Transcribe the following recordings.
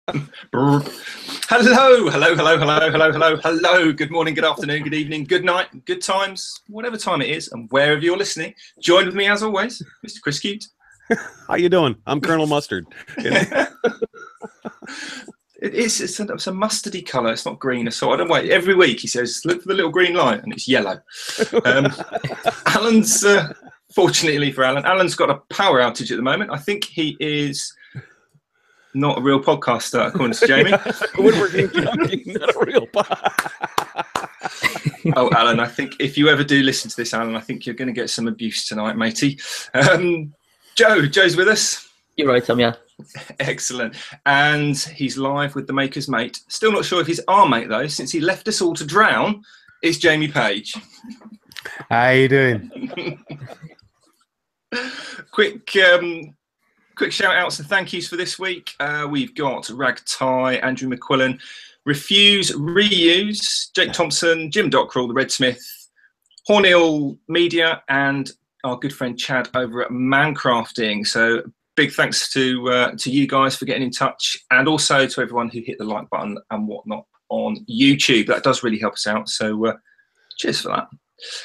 Hello. Good morning, good afternoon, good evening, good night, good times, whatever time it is, and wherever you're listening. Join with me as always, Mr. Chris Cute. How you doing? I'm Colonel Mustard. It's a mustardy colour. It's not green at all. I don't wait. Every week he says, "Look for the little green light," and it's yellow. Alan's fortunately for Alan's got a power outage at the moment. I think he is not a real podcaster, according to Jamie. Not a real Oh, Alan, I think if you ever do listen to this, Alan, I think you're going to get some abuse tonight, matey. Joe's with us. You're right, Tom, yeah. Excellent. And he's live with the Maker's Mate. Still not sure if he's our mate, though, since he left us all to drown. It's Jamie Page. How you doing? Quick shout outs and thank yous for this week. We've got Rag Ty, Andrew McQuillan, Refuse, Reuse, Jake Thompson, Jim Dockrell, the Redsmith, Hornhill Media, and our good friend Chad over at Mancrafting. So big thanks to you guys for getting in touch, and also to everyone who hit the like button and whatnot on YouTube. That does really help us out. So cheers for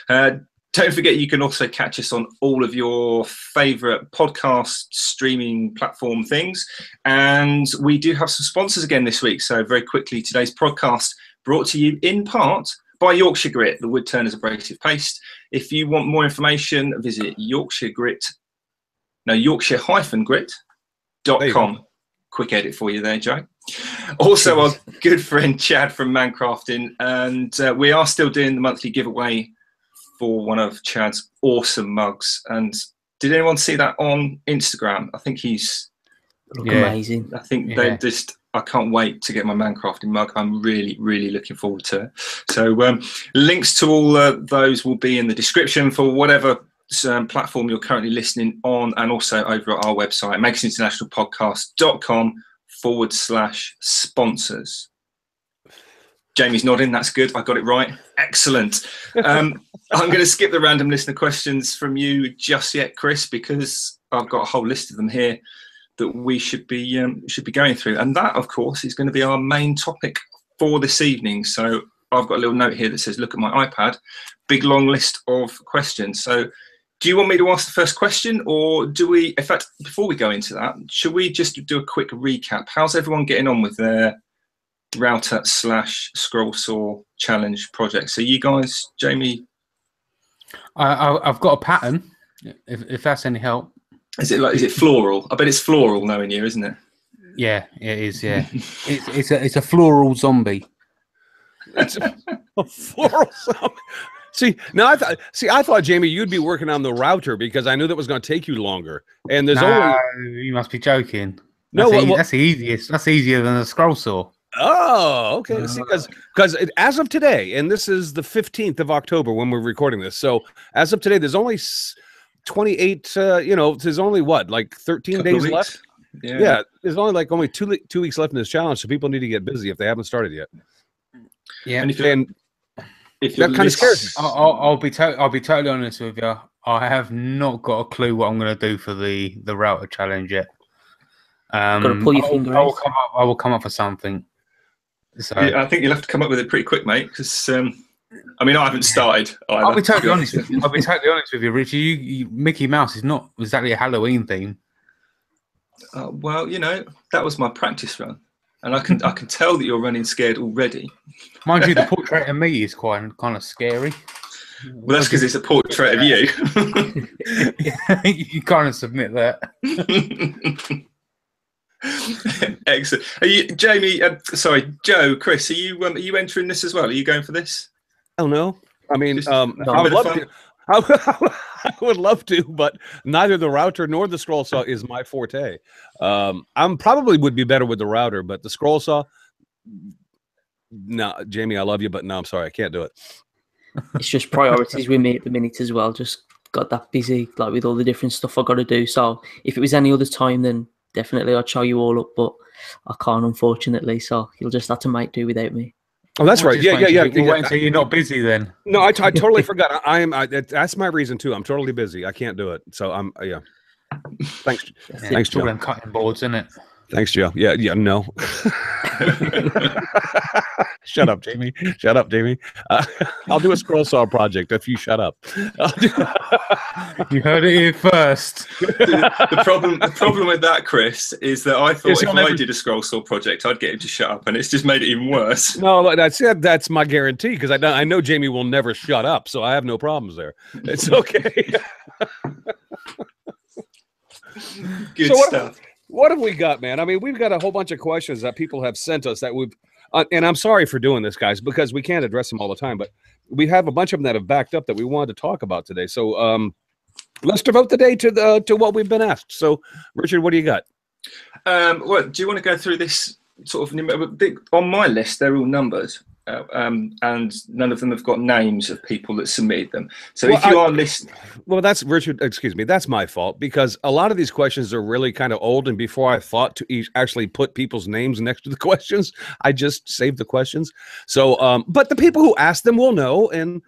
that. Don't forget, you can also catch us on all of your favourite podcast streaming platform things. And we do have some sponsors again this week. So very quickly, today's podcast brought to you in part by Yorkshire Grit, the wood turner's abrasive paste. If you want more information, visit Yorkshire-grit.com. Quick edit for you there, Joe. Also, our good friend Chad from Mancrafting. And we are still doing the monthly giveaway for one of Chad's awesome mugs. And did anyone see that on Instagram? I think he's amazing. I think they just, I can't wait to get my Mancrafting mug. I'm really, really looking forward to it. So links to all those will be in the description for whatever platform you're currently listening on, and also over at our website, makersinternationalpodcast.com/sponsors. Jamie's nodding. That's good. I got it right. Excellent. I'm going to skip the random listener questions from you just yet, Chris, because I've got a whole list of them here that we should be going through. And that, of course, is going to be our main topic for this evening. So I've got a little note here that says, look at my iPad, big long list of questions. So do you want me to ask the first question, or do we, in fact, before we go into that, should we just do a quick recap? How's everyone getting on with their router/scroll saw challenge project? So you guys, Jamie? I've got a pattern, if that's any help. Is it floral? I bet it's floral knowing you, isn't it? Yeah, it is, yeah. it's a floral zombie. It's a floral zombie. I thought, Jamie, you'd be working on the router because I knew that was going to take you longer. And there's you must be joking. That's easiest. That's easier than a scroll saw. Oh, okay. Because as of today, and this is the 15th of October when we're recording this. So as of today, there's only 28. There's only like 13 days left. Yeah, there's only two weeks left in this challenge. So people need to get busy if they haven't started yet. Yeah, and if that kind of scares me. I'll be totally honest with you. I have not got a clue what I'm going to do for the router challenge yet. Got to pull your finger out. I will come up with something. So yeah, I think you'll have to come up with it pretty quick, mate. Because I haven't started either. I'll be totally honest with you. Richie. Mickey Mouse is not exactly a Halloween theme. Well, that was my practice run, and I can tell that you're running scared already. Mind you, the portrait of me is kind of scary. Well, that's because it's a portrait of you. You kind of submit that. Excellent. Are you, Jamie? Joe, Chris, are you entering this as well? Are you going for this? Oh no. I mean, I would love to. I would love to, but neither the router nor the scroll saw is my forte. I'm probably would be better with the router, but the scroll saw. No, Jamie, I love you, but no, I'm sorry, I can't do it. It's just priorities with me at the minute as well. Just got that busy, like with all the different stuff I got to do. So if it was any other time, then definitely I'd show you all up, but I can't, unfortunately. So you'll just have to make do without me. Oh, that's right. Yeah. So you're not busy then? No, I totally forgot. That's my reason too. I'm totally busy. I can't do it. So I'm. Yeah. Thanks. Thanks, Joe. Them cutting boards, isn't it? Thanks, Joe. Yeah, no. Shut up, Jamie. Shut up, Jamie. I'll do a scroll saw project if you shut up. You heard it here first. The problem with that, Chris, is that I thought if I did a scroll saw project, I'd get him to shut up, and it's just made it even worse. No, that's my guarantee, because I know Jamie will never shut up, so I have no problems there. It's okay. Good stuff. What have we got, man? I mean, we've got a whole bunch of questions that people have sent us that we've, and I'm sorry for doing this, guys, because we can't address them all the time, but we have a bunch of them that have backed up that we wanted to talk about today. So let's devote the day to what we've been asked. So, Richard, what do you got? Well, do you want to go through this sort of, on my list, they're all numbered. And none of them have got names of people that submitted them. So if you are listening, well, that's Richard. Excuse me, that's my fault, because a lot of these questions are really kind of old. And before I thought to actually put people's names next to the questions, I just saved the questions. So, but the people who asked them will know, and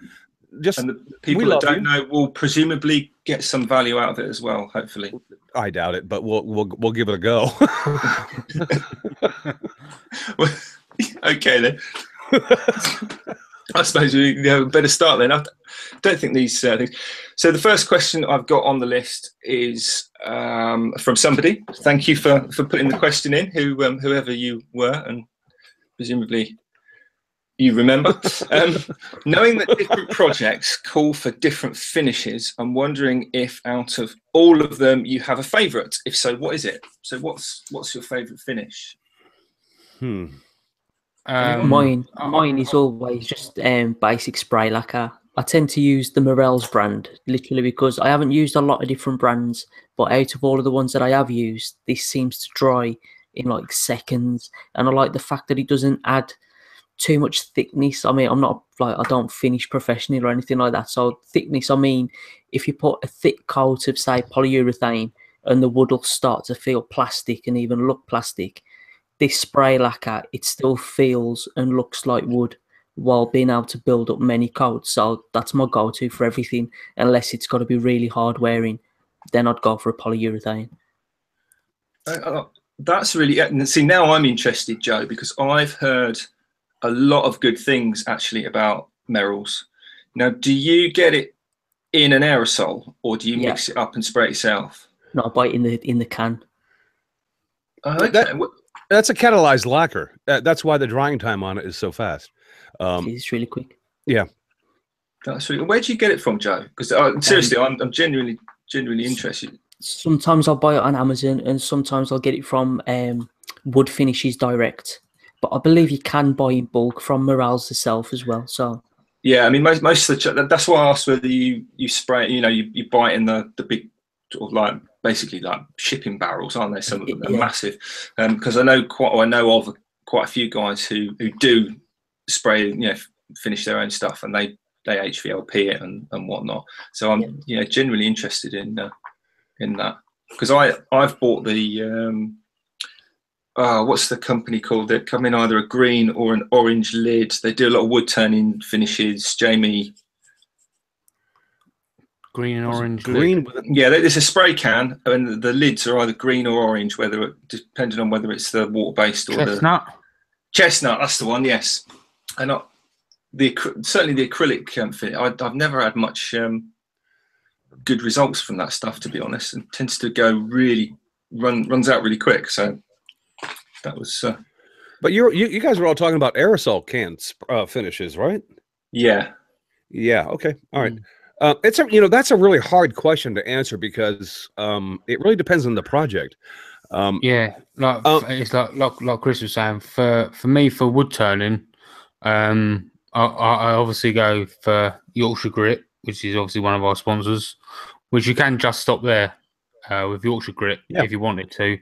the people that don't know will presumably get some value out of it as well. Hopefully, I doubt it, but we'll give it a go. Well, okay then. I suppose we better start then. I don't think these things. So the first question I've got on the list is from somebody. Thank you for putting the question in, whoever you were, and presumably you remember. Knowing that different projects call for different finishes, I'm wondering if out of all of them you have a favourite. If so, what is it? So what's your favourite finish? Mine is always just basic spray lacquer. I tend to use the Morel's brand, literally, because I haven't used a lot of different brands, but out of all of the ones that I have used, this seems to dry in like seconds, and I like the fact that it doesn't add too much thickness. I mean, I'm not like, I don't finish professionally or anything like that, so thickness, I mean, if you put a thick coat of, say, polyurethane, and the wood will start to feel plastic and even look plastic, this spray lacquer, it still feels and looks like wood while being able to build up many coats. So that's my go-to for everything, unless it's got to be really hard wearing. Then I'd go for a polyurethane. That's really, see, now I'm interested, Joe, because I've heard a lot of good things actually about Merrell's. Now, do you get it in an aerosol, or do you mix it up and spray it yourself? No, I buy it in the can. Okay. That's a catalyzed lacquer. That's why the drying time on it is so fast. It's really quick. Yeah. That's really. Where do you get it from, Joe? Because seriously, I'm genuinely interested. Sometimes I'll buy it on Amazon, and sometimes I'll get it from Wood Finishes Direct. But I believe you can buy in bulk from Morel's itself as well. So. Yeah, I mean, most of the. That's why I asked whether you spray. You buy it in the big, sort of like, basically like shipping barrels, aren't they? Some of them are massive. Because I know of quite a few guys who do spray, finish their own stuff, and they HVLP it and whatnot. So I'm genuinely interested in that, because I've bought the what's the company called? They come in either a green or an orange lid. They do a lot of wood turning finishes. Jamie. Green and orange. Green. Yeah, there's a spray can, and the lids are either green or orange, depending on whether it's the water-based or chestnut. Chestnut. That's the one. Yes, and certainly the acrylic fit. I've never had much good results from that stuff, to be honest, and tends to go runs out really quick. So that was. But you guys were all talking about aerosol cans finishes, right? Yeah. Yeah. Okay. All right. It's that's a really hard question to answer, because it really depends on the project. It's like Chris was saying. For me, for wood turning, I obviously go for Yorkshire Grit, which is obviously one of our sponsors, which you can just stop there with Yorkshire Grit if you wanted to.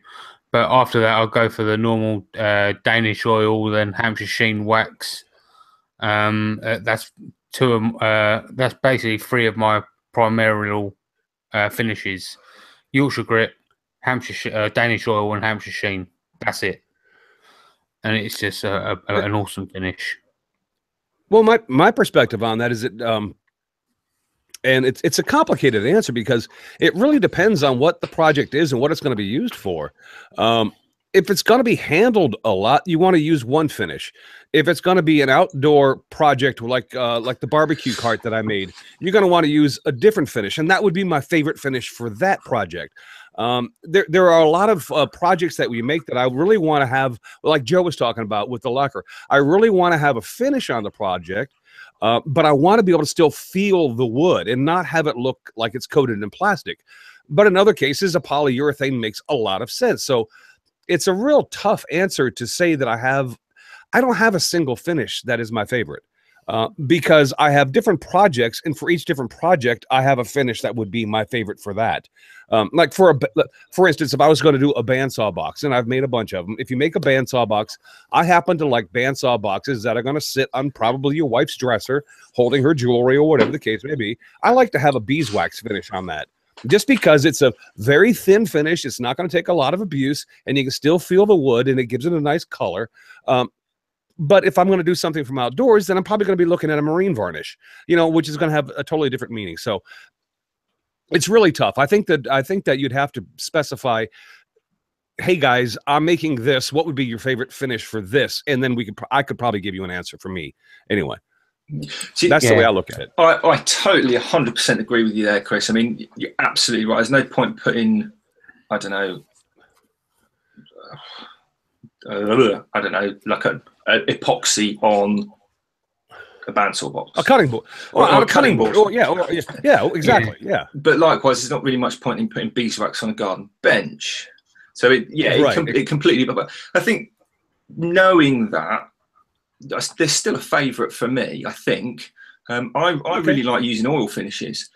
But after that, I'll go for the normal Danish oil, then Hampshire Sheen wax. That's that's basically three of my primary finishes: Yorkshire Grit, Hampshire Danish oil, and Hampshire Sheen. That's it, and it's just an awesome finish. Well, my perspective on that is and it's a complicated answer, because it really depends on what the project is and what it's going to be used for. if it's going to be handled a lot, you want to use one finish. If it's going to be an outdoor project like the barbecue cart that I made, you're going to want to use a different finish, and that would be my favorite finish for that project. There are a lot of projects that we make that I really want to have, like Joe was talking about with the lacquer. I really want to have a finish on the project, but I want to be able to still feel the wood and not have it look like it's coated in plastic. But in other cases, a polyurethane makes a lot of sense. So it's a real tough answer to say that I don't have a single finish that is my favorite, because I have different projects, and for each different project, I have a finish that would be my favorite for that. Like for instance, if I was going to do a bandsaw box, and I've made a bunch of them, if you make a bandsaw box, I happen to like bandsaw boxes that are going to sit on probably your wife's dresser, holding her jewelry or whatever the case may be. I like to have a beeswax finish on that, just because it's a very thin finish. It's not going to take a lot of abuse, and you can still feel the wood, and it gives it a nice color. But if I'm going to do something from outdoors, then I'm probably going to be looking at a marine varnish, which is going to have a totally different meaning. So it's really tough. I think that you'd have to specify, hey guys, I'm making this. What would be your favorite finish for this? And then I could probably give you an answer for me anyway. See, that's the way I look at it. I totally 100% agree with you there, Chris. I mean, you're absolutely right. There's no point putting, I don't know, like an epoxy on a bandsaw box, a cutting board, or a cutting board. Yeah, exactly. Yeah. But likewise, there's not really much point in putting beeswax on a garden bench. So it completely. But I think knowing that, there's still a favourite for me. I think I really like using oil finishes,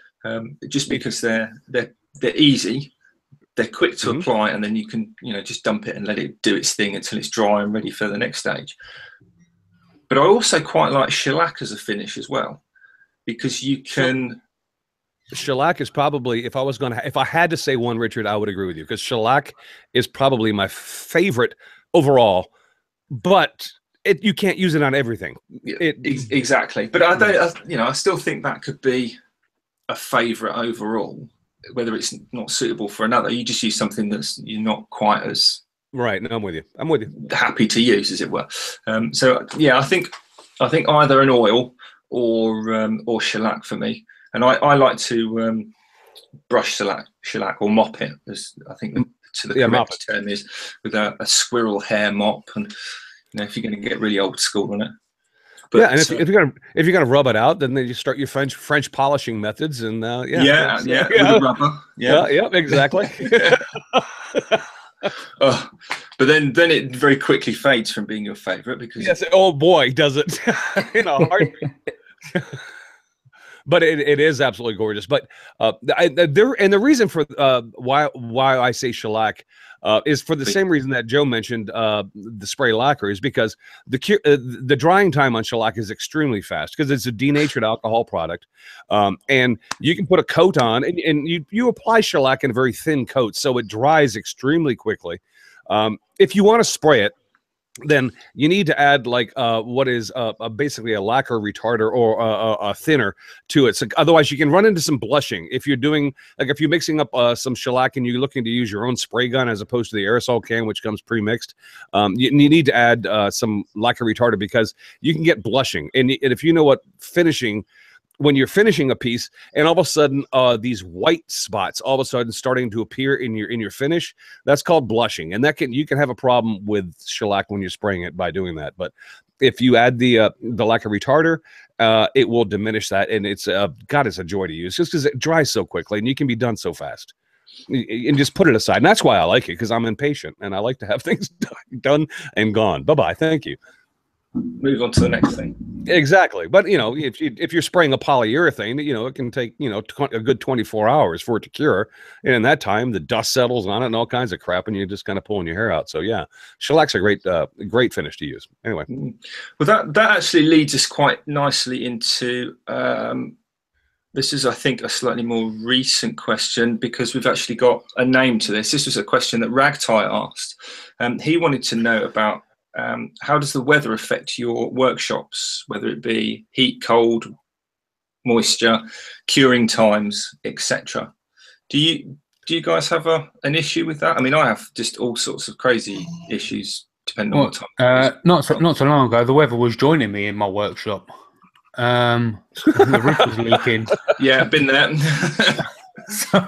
just because they're easy. They're quick to apply, and then you can, just dump it and let it do its thing until it's dry and ready for the next stage. But I also quite like shellac as a finish as well, because you can. Shellac is probably, if I had to say one, Richard, I would agree with you, because shellac is probably my favorite overall, but you can't use it on everything. Exactly, but I don't. I still think that could be a favorite overall. Whether it's not suitable for another, you just use something that's you're not quite as right. No, I'm with you. Happy to use, as it were. So yeah, I think either an oil or shellac for me. And I like to brush shellac or mop it, as I think the correct term is, with a squirrel hair mop. And if you're going to get really old school on it. But, and if you're gonna rub it out, then you start your French polishing methods, and with the rubber. Yeah, exactly. But then it very quickly fades from being your favorite, because oh boy, does it in a heartbeat. But it is absolutely gorgeous. But the reason for why I say shellac is for the same reason that Joe mentioned the spray lacquer, is because the drying time on shellac is extremely fast, because it's a denatured alcohol product, and you can put a coat on, and you apply shellac in a very thin coat, so it dries extremely quickly. If you want to spray it, then you need to add what is basically a lacquer retarder or a thinner to it. So otherwise you can run into some blushing. If you're doing, if you're mixing up some shellac and you're looking to use your own spray gun as opposed to the aerosol can, which comes pre-mixed, you need to add some lacquer retarder, because you can get blushing. And if you know what when you're finishing a piece, and all of a sudden these white spots all of a sudden starting to appear in your finish, that's called blushing, and you can have a problem with shellac when you're spraying it by doing that. But if you add the lacquer retarder, it will diminish that, and it's it's a joy to use, just because it dries so quickly and you can be done so fast. And just put it aside, and that's why I like it, because I'm impatient and I like to have things done and gone. Bye-bye. Thank you. Move on to the next thing. Exactly. But if you're spraying a polyurethane, it can take a good 24 hours for it to cure, and in that time the dust settles on it and all kinds of crap, and you're just kind of pulling your hair out. So yeah, shellac's a great finish to use. Anyway, well, that actually leads us quite nicely into this is, I think, a slightly more recent question, because we've actually got a name to this. This was a question that Ragtie asked. He wanted to know about how does the weather affect your workshops, whether it be heat, cold, moisture, curing times, etc. Do you Do you guys have an issue with that? I mean, I have just all sorts of crazy issues depending on what time. Not so long ago, the weather was joining me in my workshop. The roof was leaking. Yeah, been there. So,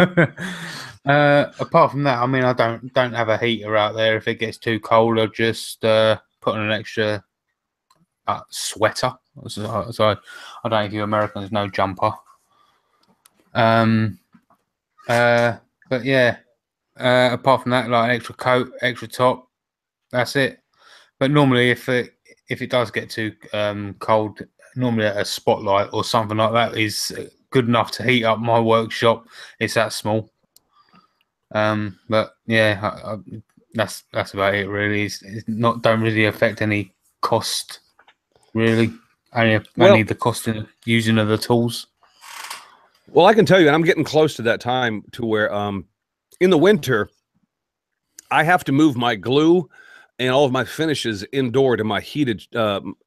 apart from that, I mean, I don't have a heater out there. If it gets too cold, I just put on an extra sweater. So I don't know if you Americans know jumper. But yeah, apart from that, like an extra coat, extra top, that's it. But normally, if it does get too cold, normally a spotlight or something like that is good enough to heat up my workshop. It's that small. But yeah, that's about it. Really, it's not don't really affect any cost. Really, only the cost of using of the tools. Well, I can tell you, and I'm getting close to that time to where in the winter, I have to move my glue and all of my finishes indoor to my heated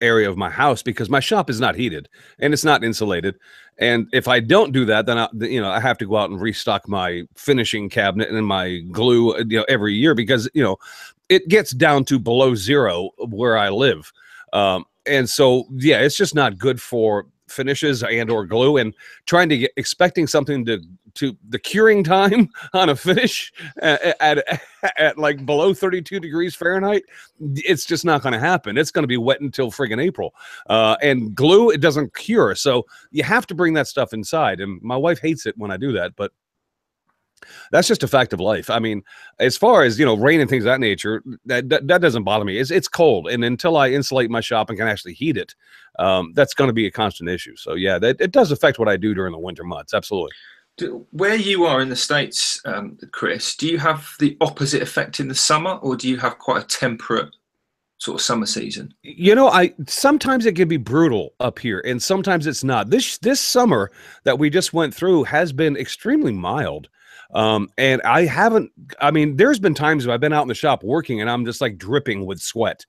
area of my house because my shop is not heated and it's not insulated. And if I don't do that, then I have to go out and restock my finishing cabinet and my glue, every year because it gets down to below zero where I live. And so, yeah, it's just not good for finishes and or glue, and trying to expecting something to the curing time on a finish at like below 32 degrees Fahrenheit, it's just not going to happen. It's going to be wet until friggin' April. And glue, it doesn't cure. So you have to bring that stuff inside. And my wife hates it when I do that, but that's just a fact of life. I mean, as far as, rain and things of that nature, that doesn't bother me. It's cold. And until I insulate my shop and can actually heat it, that's going to be a constant issue. So, yeah, it does affect what I do during the winter months. Absolutely. Where you are in the States, Chris, do you have the opposite effect in the summer, or do you have quite a temperate sort of summer season? Sometimes it can be brutal up here, and sometimes it's not. This summer that we just went through has been extremely mild. And there's been times where I've been out in the shop working and I'm just like dripping with sweat,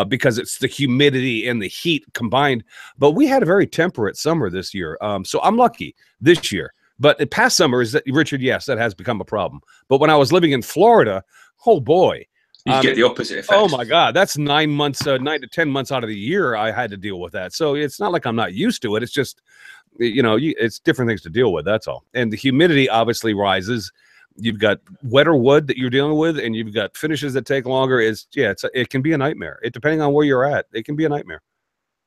because it's the humidity and the heat combined. But we had a very temperate summer this year. So I'm lucky this year. But the past summers, Richard, yes, that has become a problem. But when I was living in Florida, oh boy, you get the opposite effect. Oh my God, that's 9 months, 9 to 10 months out of the year I had to deal with that. So it's not like I'm not used to it. It's just, it's different things to deal with. That's all. And the humidity obviously rises. You've got wetter wood that you're dealing with, and you've got finishes that take longer. It can be a nightmare. Depending on where you're at, it can be a nightmare.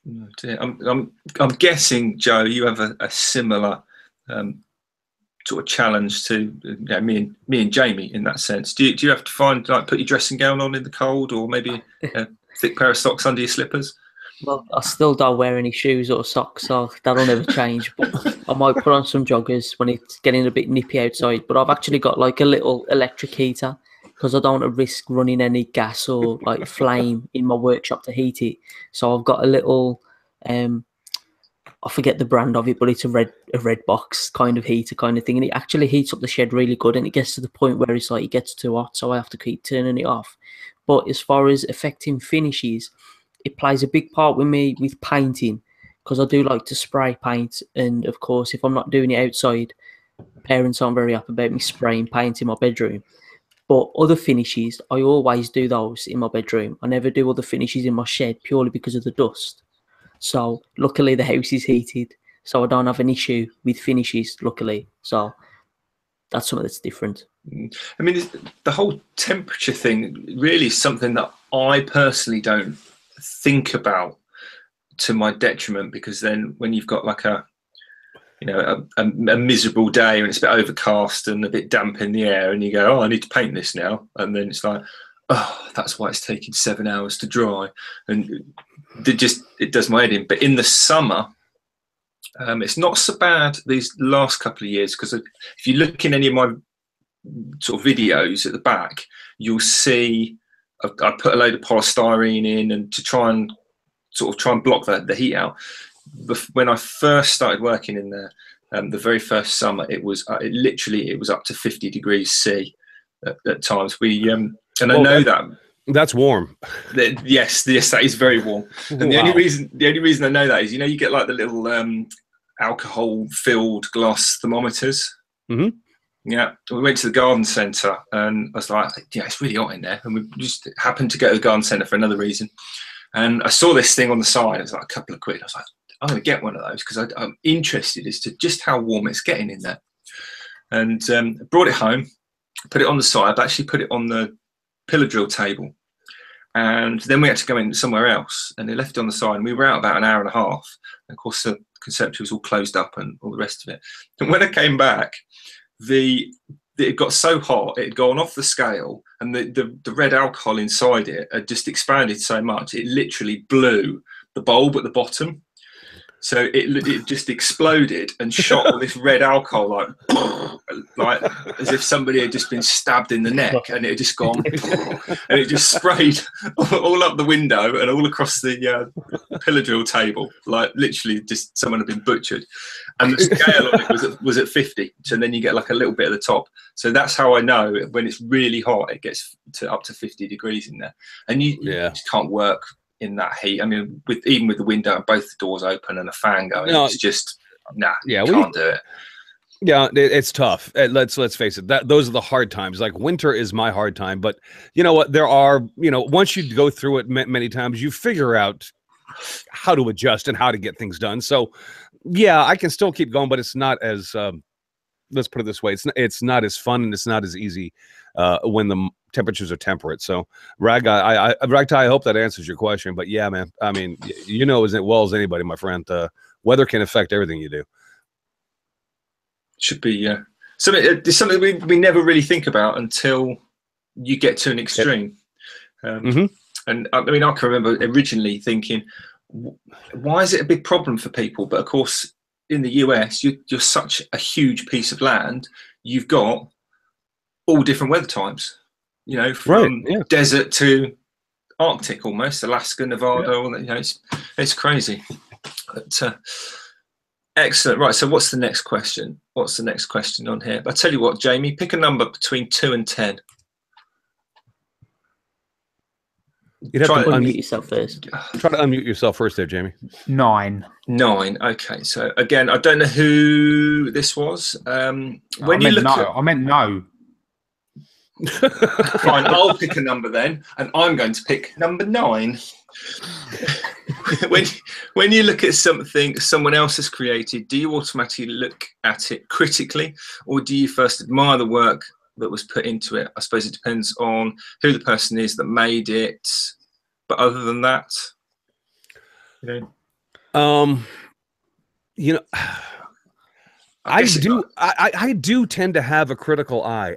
Oh dear. I'm guessing, Joe, you have a similar sort of challenge to me and Jamie in that sense. Do you have to put your dressing gown on in the cold, or maybe a thick pair of socks under your slippers? Well, I still don't wear any shoes or socks, so that'll never change. But I might put on some joggers when it's getting a bit nippy outside. But I've actually got like a little electric heater because I don't want to risk running any gas or like flame in my workshop to heat it. So I've got a little, I forget the brand of it, but it's a red box kind of heater kind of thing, and it actually heats up the shed really good. And it gets to the point where it's like it gets too hot, so I have to keep turning it off. But as far as affecting finishes, it plays a big part with me with painting, because I do like to spray paint. And of course, if I'm not doing it outside, parents aren't very happy about me spraying paint in my bedroom. But other finishes, I always do those in my bedroom. I never do other finishes in my shed purely because of the dust. So luckily the house is heated, so I don't have an issue with finishes, luckily. So that's something that's different. I mean, the whole temperature thing really is something that I personally don't think about to my detriment, because then when you've got like a miserable day and it's a bit overcast and a bit damp in the air, and you go, I need to paint this now, and then it's like, oh, that's why it's taking 7 hours to dry, and it does my head in. But in the summer, it's not so bad these last couple of years, because if you look in any of my sort of videos at the back, you'll see I put a load of polystyrene in, and to try and block the heat out. When I first started working in there, the very first summer, it was up to 50 degrees C at times. I know that's warm. Yes, that is very warm. And the only reason I know that is, you get like the little alcohol filled glass thermometers. Mm-hmm. Yeah, we went to the garden centre, and I was like, yeah, it's really hot in there. And we just happened to go to the garden centre for another reason. And I saw this thing on the side. It was like a couple of quid. I was like, I'm going to get one of those because I'm interested as to just how warm it's getting in there. And brought it home, put it on the side. I actually put it on the pillar drill table. And then we had to go in somewhere else, and they left it on the side. And we were out about an hour and a half. And of course, the conservatory was all closed up and all the rest of it. And when I came back, it got so hot, it had gone off the scale, and the red alcohol inside it had just expanded so much, it literally blew the bulb at the bottom. So it just exploded and shot all this red alcohol like as if somebody had just been stabbed in the neck, and it had just gone and it just sprayed all up the window and all across the pillar drill table, like literally just someone had been butchered. And the scale on it was at 50, so then you get like a little bit at the top. So that's how I know when it's really hot, it gets up to 50 degrees in there, and you just can't work in that heat. I mean, even with the window and both the doors open and a fan going, it's just can't do it. Yeah, it's tough. Let's face it. Those are the hard times. Like winter is my hard time, but you know what? There are, once you go through it many times, you figure out how to adjust and how to get things done. So, yeah, I can still keep going, but it's not as let's put it this way: it's not as fun and it's not as easy when the temperatures are temperate. So, Ragtai, I hope that answers your question. But yeah, man, I mean, as well as anybody, my friend, weather can affect everything you do. Should be something we never really think about until you get to an extreme. And I mean, I can remember originally thinking, why is it a big problem for people? But of course, in the US, you're such a huge piece of land. You've got all different weather types, from desert to Arctic, almost Alaska, Nevada. It's crazy. But, excellent. Right. So what's the next question? What's the next question on here? I'll tell you what, Jamie, pick a number between 2 and 10. You'd have to unmute yourself first. Try to unmute yourself first there, Jamie. 9. 9. Okay. So again, I don't know who this was. I meant no. Fine, I'll pick a number then, and I'm going to pick number 9. when you look at something someone else has created, do you automatically look at it critically, or do you first admire the work that was put into it? I suppose it depends on who the person is that made it, but other than that, I do tend to have a critical eye.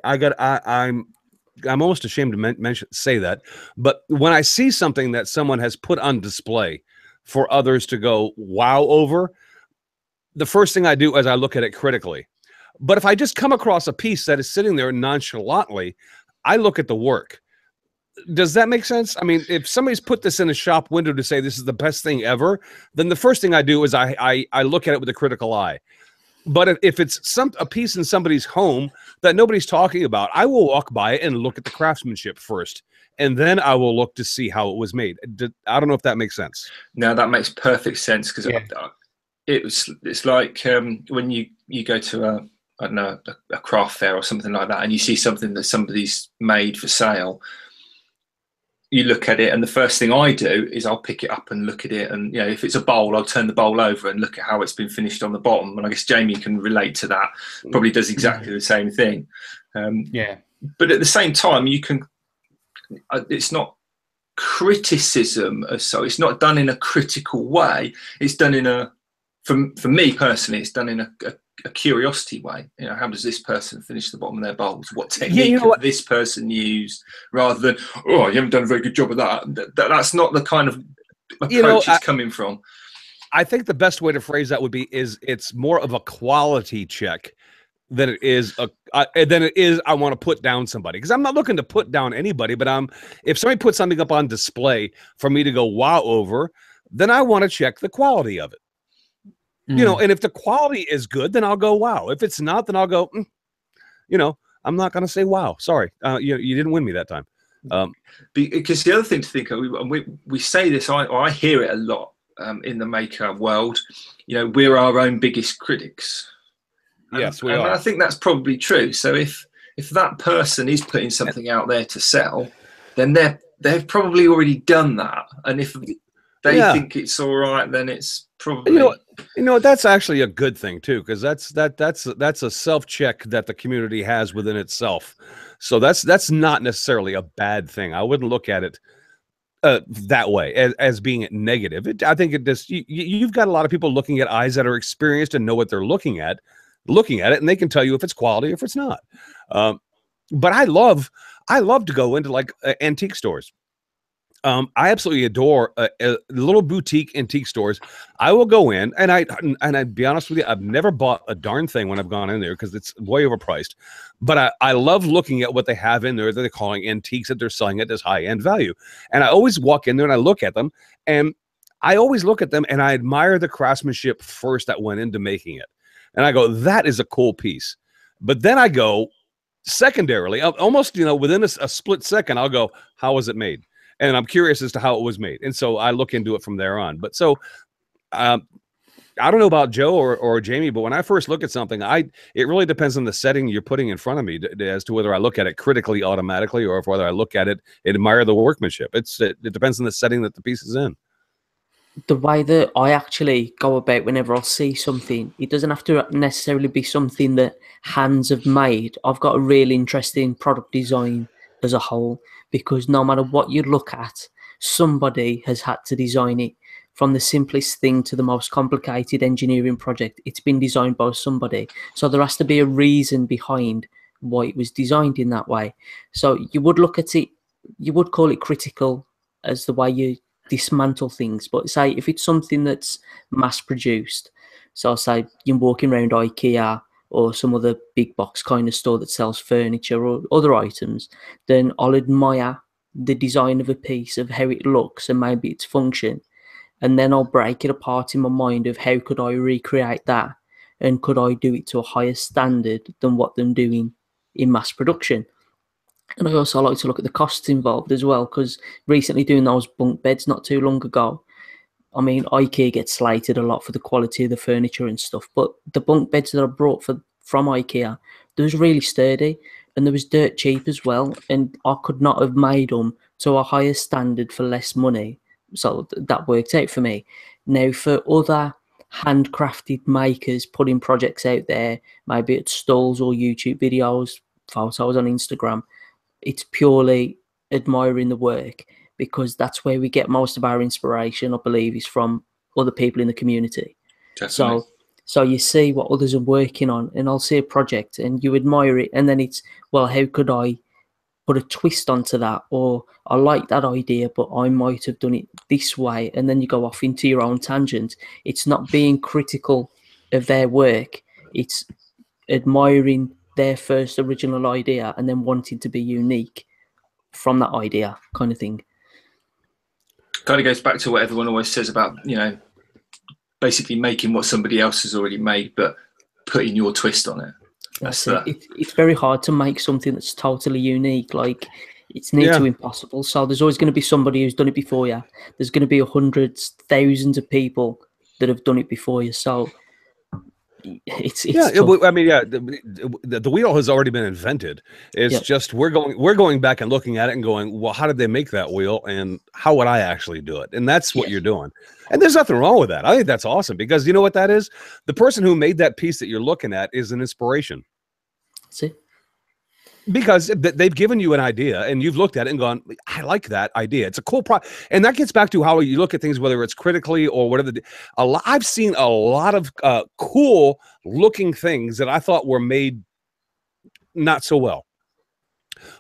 I'm almost ashamed to say that, but when I see something that someone has put on display for others to go wow over, the first thing I do is I look at it critically. But if I just come across a piece that is sitting there nonchalantly, I look at the work. Does that make sense? I mean, if somebody's put this in a shop window to say this is the best thing ever, then the first thing I do is I look at it with a critical eye. But if it's a piece in somebody's home that nobody's talking about, I will walk by it and look at the craftsmanship first, and then I will look to see how it was made. I don't know if that makes sense. No, that makes perfect sense, because it's like when you go to a craft fair or something like that, and you see something that somebody's made for sale. You look at it, and the first thing I do is I'll pick it up and look at it, and if it's a bowl, I'll turn the bowl over and look at how it's been finished on the bottom. And I guess Jamie can relate to that. Probably does exactly the same thing. But at the same time, you can. It's not criticism, so it's not done in a critical way. It's done in a, for me personally, it's done in a curiosity way. How does this person finish the bottom of their bowls? What technique this person used, rather than, oh, you haven't done a very good job of that. That's not the kind of approach it's coming from. I think the best way to phrase that would be it's more of a quality check than it is I want to put down somebody, because I'm not looking to put down anybody, but if somebody puts something up on display for me to go wow over, then I want to check the quality of it. And if the quality is good, then I'll go wow. If it's not, then I'll go, I'm not going to say wow. Sorry, you didn't win me that time. Because the other thing to think of, we say this, I hear it a lot in the maker world. We're our own biggest critics. Yes, we and are. I think that's probably true. So if that person is putting something out there to sell, then they've probably already done that. And if they think it's all right, then it's probably you know that's actually a good thing too, because that's a self-check that the community has within itself. So that's not necessarily a bad thing. I wouldn't look at it that way as being negative. I think it just you've got a lot of people looking at eyes that are experienced and know what they're looking at it, and they can tell you if it's quality or if it's not. But I love to go into like antique stores. I absolutely adore little boutique antique stores. I will go in and I'd be honest with you, I've never bought a darn thing when I've gone in there because it's way overpriced. But I love looking at what they have in there that they're calling antiques that they're selling at this high-end value. And I always walk in there and I look at them, and I always look at them and I admire the craftsmanship first that went into making it. And I go, that is a cool piece. But then I go, secondarily, almost within a split second, I'll go, how was it made? And I'm curious as to how it was made. And so I look into it from there on. But so I don't know about Joe or Jamie, but when I first look at something, it really depends on the setting you're putting in front of me as to whether I look at it critically automatically or if whether I look at it and admire the workmanship. It depends on the setting that the piece is in. The way that I actually go about whenever I see something, it doesn't have to necessarily be something that hands have made. I've got a really interesting product design as a whole, because no matter what you look at, somebody has had to design it. From the simplest thing to the most complicated engineering project, it's been designed by somebody. So there has to be a reason behind why it was designed in that way. So you would look at it, you would call it critical as the way you dismantle things. But say if it's something that's mass produced, so say you're walking around IKEA or some other big box kind of store that sells furniture or other items, then I'll admire the design of a piece, of how it looks and maybe its function. And then I'll break it apart in my mind of how could I recreate that, and could I do it to a higher standard than what they're doing in mass production. And I also like to look at the costs involved as well, because recently doing those bunk beds not too long ago, I mean, IKEA gets slated a lot for the quality of the furniture and stuff, but the bunk beds that I brought from IKEA, they was really sturdy and they was dirt cheap as well, and I could not have made them to a higher standard for less money. So that worked out for me. Now, for other handcrafted makers putting projects out there, maybe at stalls or YouTube videos, photos on Instagram, it's purely admiring the work, because that's where we get most of our inspiration, I believe, is from other people in the community. Definitely. So you see what others are working on, and I'll see a project and you admire it, and then it's, well, how could I put a twist onto that? Or I like that idea, but I might have done it this way. And then you go off into your own tangent. It's not being critical of their work. It's admiring their first original idea and then wanting to be unique from that idea, kind of thing. Kind of goes back to what everyone always says about, basically making what somebody else has already made, but putting your twist on it. It's very hard to make something that's totally unique. Like, it's near to impossible. So there's always going to be somebody who's done it before you. There's going to be hundreds, thousands of people that have done it before you. So it's tough. I mean, the wheel has already been invented. It's just we're going back and looking at it and going, well, how did they make that wheel, and how would I actually do it? And that's what you're doing. And there's nothing wrong with that. I think that's awesome, because you know what that is? The person who made that piece that you're looking at is an inspiration. See? Because they've given you an idea and you've looked at it and gone, I like that idea. It's a cool and that gets back to how you look at things, whether it's critically or whatever. I've seen a lot of cool looking things that I thought were made not so well,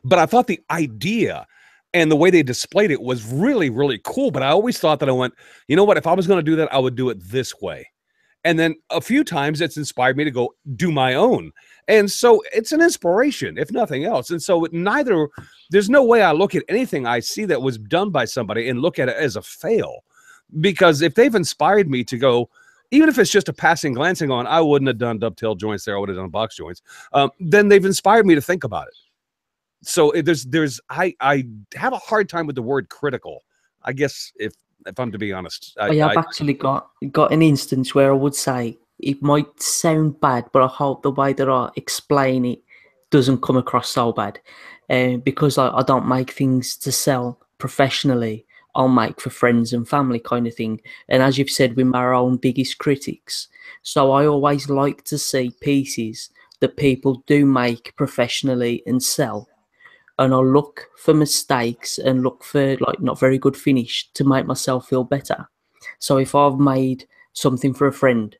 but I thought the idea and the way they displayed it was really, really cool. But I always thought that I went, you know what, if I was going to do that, I would do it this way. And then a few times it's inspired me to go do my own. And so it's an inspiration, if nothing else. And so there's no way I look at anything I see that was done by somebody and look at it as a fail. Because if they've inspired me to go, even if it's just a passing glancing on, I wouldn't have done dovetail joints there, I would have done box joints, then they've inspired me to think about it. So I have a hard time with the word critical, I guess, if I'm to be honest. I've actually got an instance where I would say it might sound bad, but I hope the way that I explain it doesn't come across so bad. Because I don't make things to sell professionally. I'll make for friends and family kind of thing. And as you've said, we're our own biggest critics. So I always like to see pieces that people do make professionally and sell. And I'll look for mistakes and look for like not very good finish to make myself feel better. So if I've made something for a friend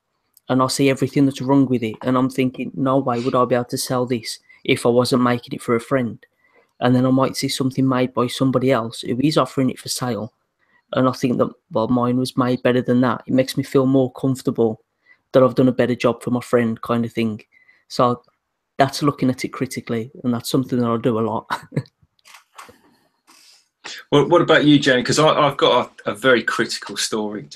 and I see everything that's wrong with it, and I'm thinking, no way would I be able to sell this if I wasn't making it for a friend. And then I might see something made by somebody else who is offering it for sale. And I think that, well, mine was made better than that. It makes me feel more comfortable that I've done a better job for my friend kind of thing. So that's looking at it critically, and that's something that I do a lot. Well, what about you, Jenny? Because I've got a very critical story.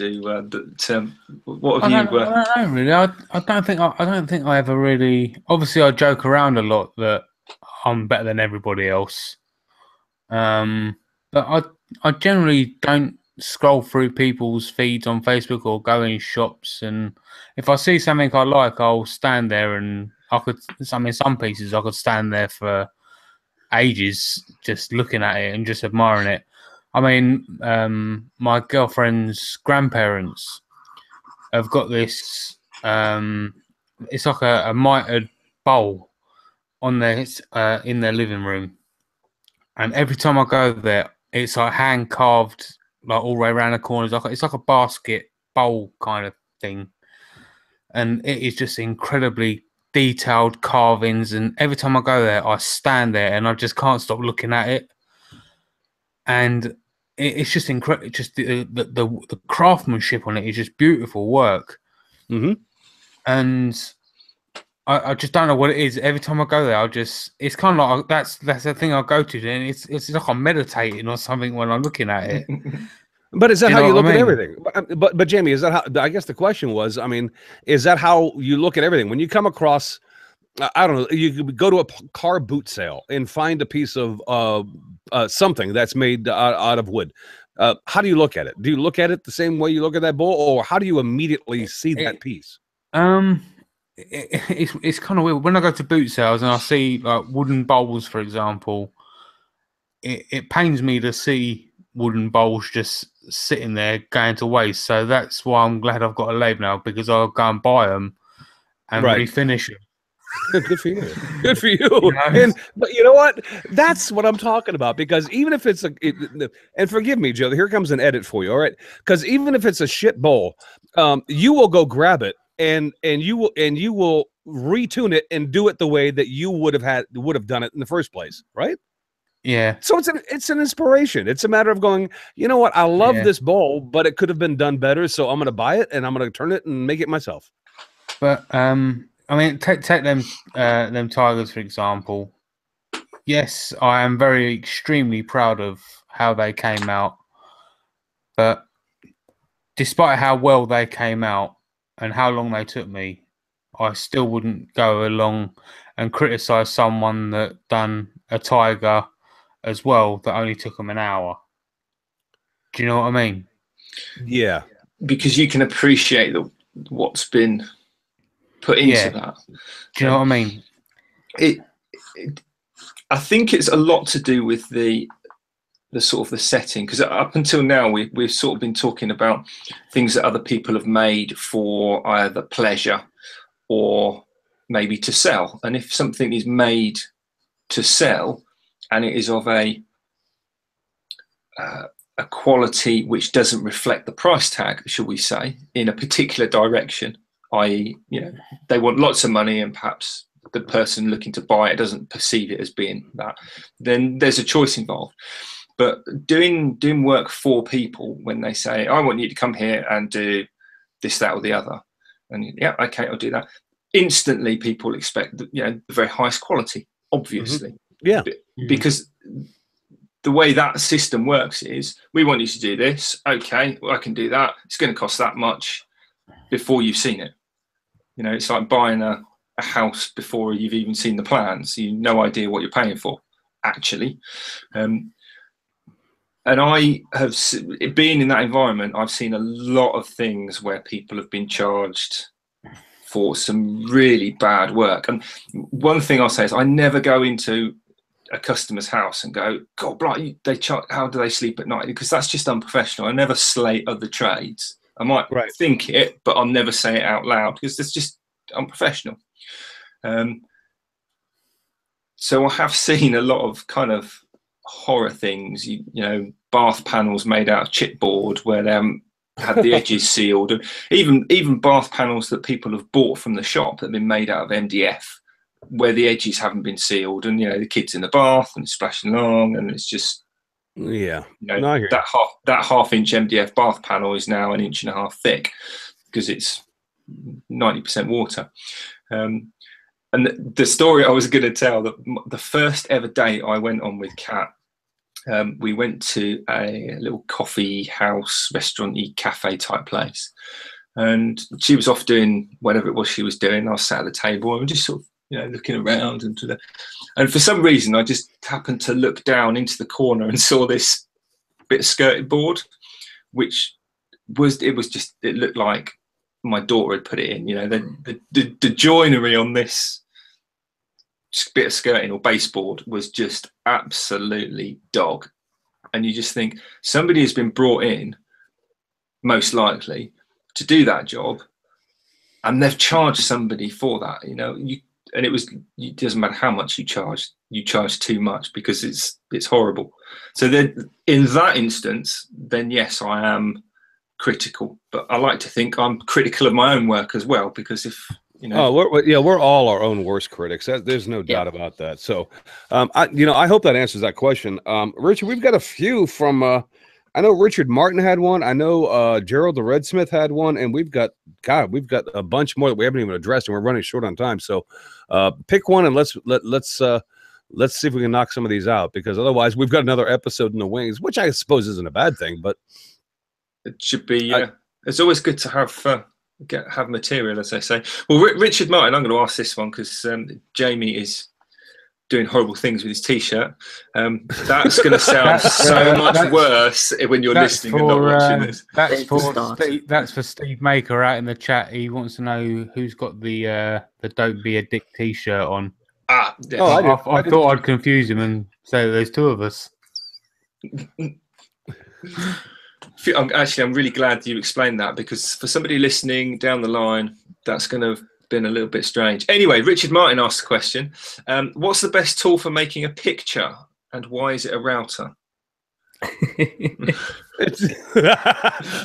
What have you? I don't know really. I don't think I ever really. Obviously, I joke around a lot that I'm better than everybody else. But I generally don't scroll through people's feeds on Facebook or go in shops. And if I see something I like, I'll stand there and some pieces I could stand there for ages just looking at it and just admiring it. I mean, my girlfriend's grandparents have got this. It's like a mitered bowl on their in their living room, and every time I go there, it's like hand carved, like all the way around the corners. It's like a basket bowl kind of thing, and it is just incredibly detailed carvings. And every time I go there, I stand there and I just can't stop looking at it. And it's just incredible. Just the craftsmanship on it is just beautiful work. Mm-hmm. And I just don't know what it is. Every time I go there, it's kind of like that's the thing I go to. And it's like I'm meditating or something when I'm looking at it. But is that how you look at mean? everything? But Jamie, is that how? I guess the question was, I mean, is that how you look at everything when you come across? I don't know. You could go to a car boot sale and find a piece of something that's made out of wood. How do you look at it? Do you look at it the same way you look at that bowl, or how do you immediately see that piece? It's kind of weird when I go to boot sales and I see like wooden bowls, for example. It pains me to see wooden bowls just sitting there going to waste. So that's why I'm glad I've got a lathe now, because I'll go and buy them and refinish them. Good for you. Good for you. But you know what? That's what I'm talking about. Because even if it's and forgive me, Joe, here comes an edit for you. All right. Because even if it's a shit bowl, you will go grab it and you will retune it and do it the way that you would have done it in the first place. Right. Yeah. So it's an inspiration. It's a matter of going, you know what? I love this bowl, but it could have been done better. So I'm going to buy it and I'm going to turn it and make it myself. But I mean, take them tigers, for example. Yes, I am extremely proud of how they came out. But despite how well they came out and how long they took me, I still wouldn't go along and criticize someone that done a tiger as well that only took them an hour. Do you know what I mean? Yeah. Because you can appreciate what's been put into that. Do you know what I mean? I think it's a lot to do with the sort of the setting, because up until now we've sort of been talking about things that other people have made for either pleasure or maybe to sell. And if something is made to sell and it is of a quality which doesn't reflect the price tag, shall we say, in a particular direction, i.e., they want lots of money and perhaps the person looking to buy it doesn't perceive it as being that, then there's a choice involved. But doing work for people when they say, I want you to come here and do this, that, or the other, and yeah, okay, I'll do that. Instantly, people expect the very highest quality, obviously. Yeah. Because the way that system works is, we want you to do this. Okay, well, I can do that. It's going to cost that much before you've seen it. It's like buying a house before you've even seen the plans. You've no idea what you're paying for, actually. And I have been in that environment. I've seen a lot of things where people have been charged for some really bad work. And one thing I'll say is I never go into a customer's house and go, God, bloody, how do they sleep at night? Because that's just unprofessional. I never slate other trades. I might think it, but I'll never say it out loud because it's just unprofessional. So I have seen a lot of kind of horror things, you know, bath panels made out of chipboard where they haven't had the edges sealed, and even bath panels that people have bought from the shop that have been made out of MDF where the edges haven't been sealed, and you know the kids in the bath and splashing along, and it's just that half-inch MDF bath panel is now 1.5 inches thick because it's 90% water. And the story I was going to tell, that the first ever date I went on with Kat, we went to a little coffee house, restaurant-y cafe type place, and she was off doing whatever it was she was doing. I was sat at the table and just sort of, you know, looking around, and for some reason I just happened to look down into the corner and saw this bit of skirted board, which it looked like my daughter had put it in. You know, the joinery on this bit of skirting or baseboard was just absolutely dog, and you just think somebody has been brought in, most likely, to do that job, and they've charged somebody for that. You know, it doesn't matter how much you charge too much because it's horrible. So then in that instance, then yes, I am critical, but I like to think I'm critical of my own work as well, because if you know, we're all our own worst critics. There's no doubt about that. So, I hope that answers that question. Richard, we've got a few from. I know Richard Martin had one. I know Gerald the Redsmith had one, and we've got a bunch more that we haven't even addressed, and we're running short on time. So, pick one and let's see if we can knock some of these out, because otherwise we've got another episode in the wings, which I suppose isn't a bad thing, but it should be. It's always good to have material, as they say. Well, Richard Martin, I'm going to ask this one because Jamie is doing horrible things with his t-shirt. That's going to sound so much worse when you're listening and not watching this. That's for Steve Maker out in the chat. He wants to know who's got the "Don't Be a Dick" t-shirt on. I thought I'd confuse him and say there's two of us. I'm really glad you explained that, because for somebody listening down the line, that's going to have been a little bit strange. Anyway, Richard Martin asked a question. What's the best tool for making a picture, and why is it a router?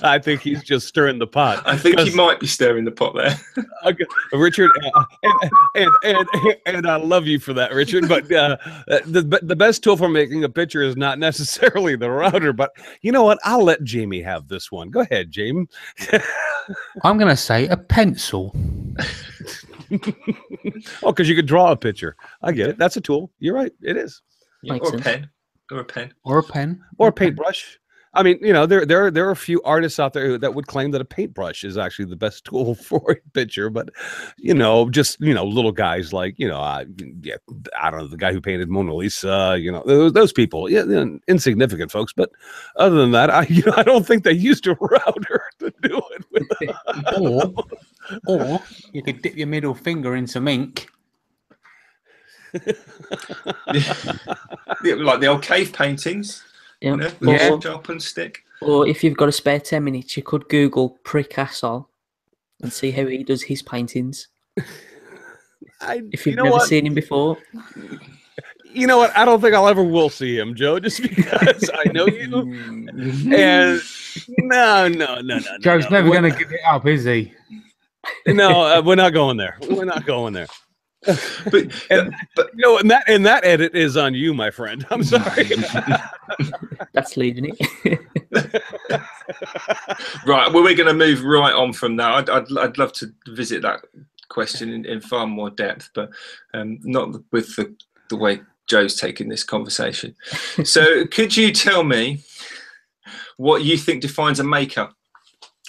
I think he's just stirring the pot. I think he might be stirring the pot there. Richard, and I love you for that, Richard. But the best tool for making a picture is not necessarily the router. But you know what? I'll let Jamie have this one. Go ahead, Jamie. I'm going to say a pencil. Oh, because you could draw a picture. I get it. That's a tool. You're right. It is. Yeah, or a pen. Or a pen. Or a paintbrush. I mean, you know, there are a few artists out there that would claim that a paintbrush is actually the best tool for a picture, but just little guys like I don't know, the guy who painted Mona Lisa, those people, insignificant folks. But other than that, I don't think they used a router to do it with. Or you could dip your middle finger in some ink. Like the old cave paintings. Chop and stick. Or if you've got a spare 10 minutes, you could Google Prick Asshole and see how he does his paintings. If you've never seen him before. You know what? I don't think I'll ever will see him, Joe, just because I know you. And no. Joe's never going to give it up, is he? No, we're not going there. We're not going there. But and that edit is on you, my friend. I'm sorry. That's leaving it. Right. Well, we're going to move right on from that. I'd love to visit that question in far more depth, but not with the way Joe's taking this conversation. So, could you tell me what you think defines a maker,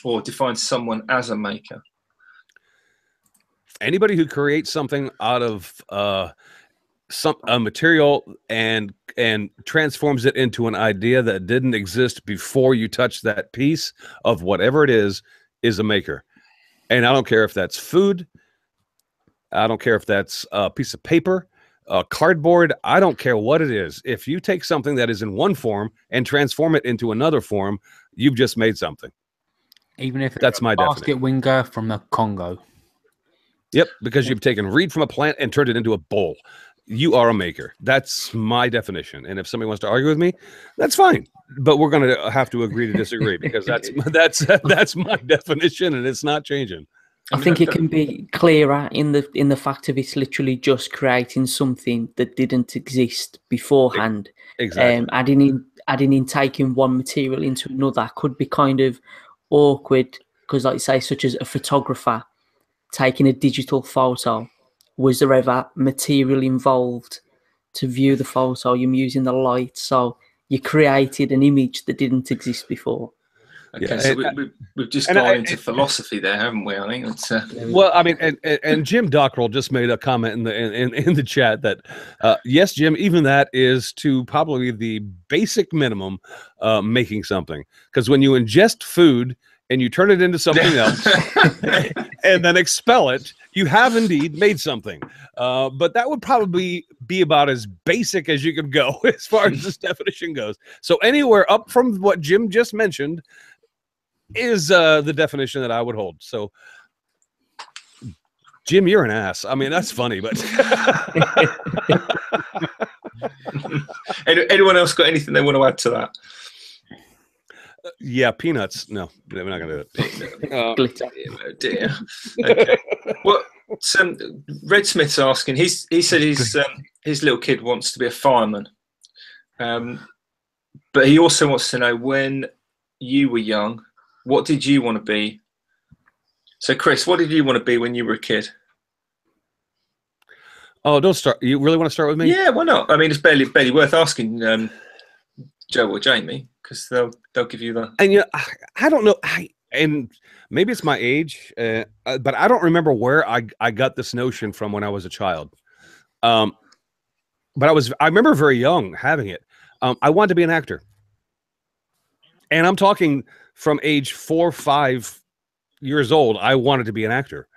or defines someone as a maker? Anybody who creates something out of a material and transforms it into an idea that didn't exist before you touch that piece of whatever it is a maker. And I don't care if that's food, I don't care if that's a piece of paper, cardboard. I don't care what it is. If you take something that is in one form and transform it into another form, you've just made something. Even if it's That's my basket definition. winger from the Congo. Yep, because you've taken reed from a plant and turned it into a bowl. You are a maker. That's my definition. And if somebody wants to argue with me, that's fine. But we're going to have to agree to disagree, because that's my definition, and it's not changing. I think it can be clearer in the fact of it's literally just creating something that didn't exist beforehand. Exactly. Adding in taking one material into another could be kind of awkward, because, like you say, such as a photographer taking a digital photo, was there ever material involved to view the photo? You're using the light, so you created an image that didn't exist before. Okay, Yeah, so we've just gone into philosophy there, haven't we? I think it's well, I mean, and Jim Dockrell just made a comment in the chat that yes, Jim, even that is to probably the basic minimum making something, because when you ingest food and you turn it into something else and then expel it, you have indeed made something. But that would probably be about as basic as you could go as far as this definition goes. So anywhere up from what Jim just mentioned is the definition that I would hold. So, Jim, you're an ass. I mean, that's funny, but anyone else got anything they want to add to that? Yeah, peanuts. No, we're not gonna do it. Glitter. Oh dear. Okay. Well, Red Smith's asking. He said his little kid wants to be a fireman, but he also wants to know, when you were young, what did you want to be? So, Chris, what did you want to be when you were a kid? Oh, don't start. You really want to start with me? Yeah, why not? I mean, it's barely worth asking Joe or Jamie, because they'll give you the. And I don't know. And maybe it's my age, but I don't remember where I got this notion from when I was a child. But I remember very young having it. I wanted to be an actor, and I'm talking from age 4 or 5 years old. I wanted to be an actor,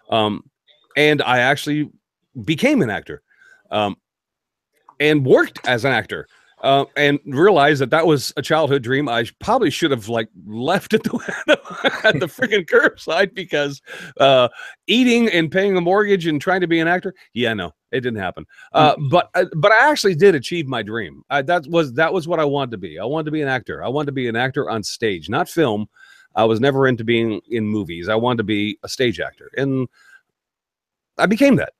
and I actually became an actor, and worked as an actor. And realized that was a childhood dream. I probably should have left at the freaking curbside, because eating and paying a mortgage and trying to be an actor. Yeah, no, it didn't happen. But I actually did achieve my dream. That was what I wanted to be. I wanted to be an actor. I wanted to be an actor on stage, not film. I was never into being in movies. I wanted to be a stage actor, and I became that.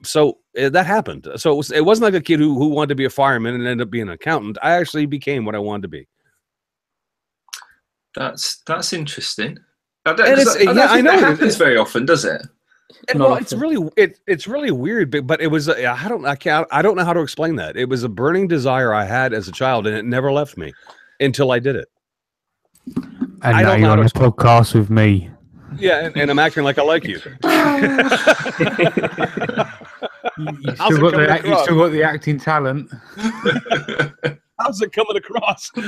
So that happened. So it wasn't like a kid who wanted to be a fireman and ended up being an accountant. I actually became what I wanted to be. That's interesting. I know that happens very often, does it? Well, it's really weird, but it was I don't know how to explain that. It was a burning desire I had as a child, and it never left me until I did it. And now you're on a podcast with me. Yeah, and I'm acting like I like you. You still got the acting talent. How's it coming across? Well,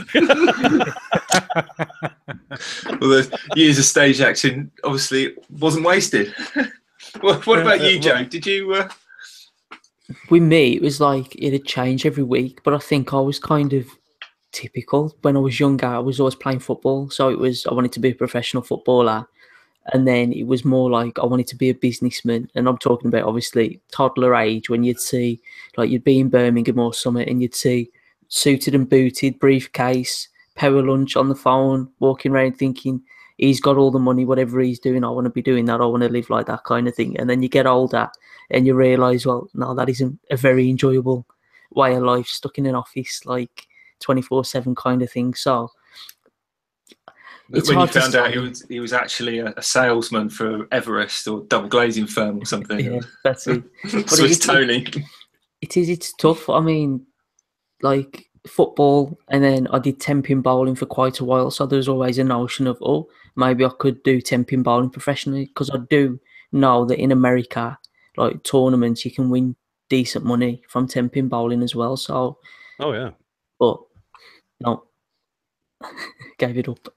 the years of stage acting obviously wasn't wasted. What about you, Joe? Did you? With me, it was like it had changed every week, but I think I was kind of typical. When I was younger, I was always playing football, so I wanted to be a professional footballer. And then it was more like I wanted to be a businessman. And I'm talking about, obviously, toddler age, when you'd see, you'd be in Birmingham or something, and you'd see suited and booted, briefcase, power lunch on the phone, walking around thinking, he's got all the money, whatever he's doing, I want to be doing that. I want to live like that kind of thing. And then you get older and you realise, well, no, that isn't a very enjoyable way of life, stuck in an office, 24/7 kind of thing. So when you found out he was actually a salesman for Everest or double glazing firm or something. Yeah, that's it. Swiss Tony. It's tough. I mean, football, and then I did 10-pin bowling for quite a while. So there's always a notion of, maybe I could do 10-pin bowling professionally, because I do know that in America, tournaments, you can win decent money from 10-pin bowling as well. So, oh yeah, but no, gave it up.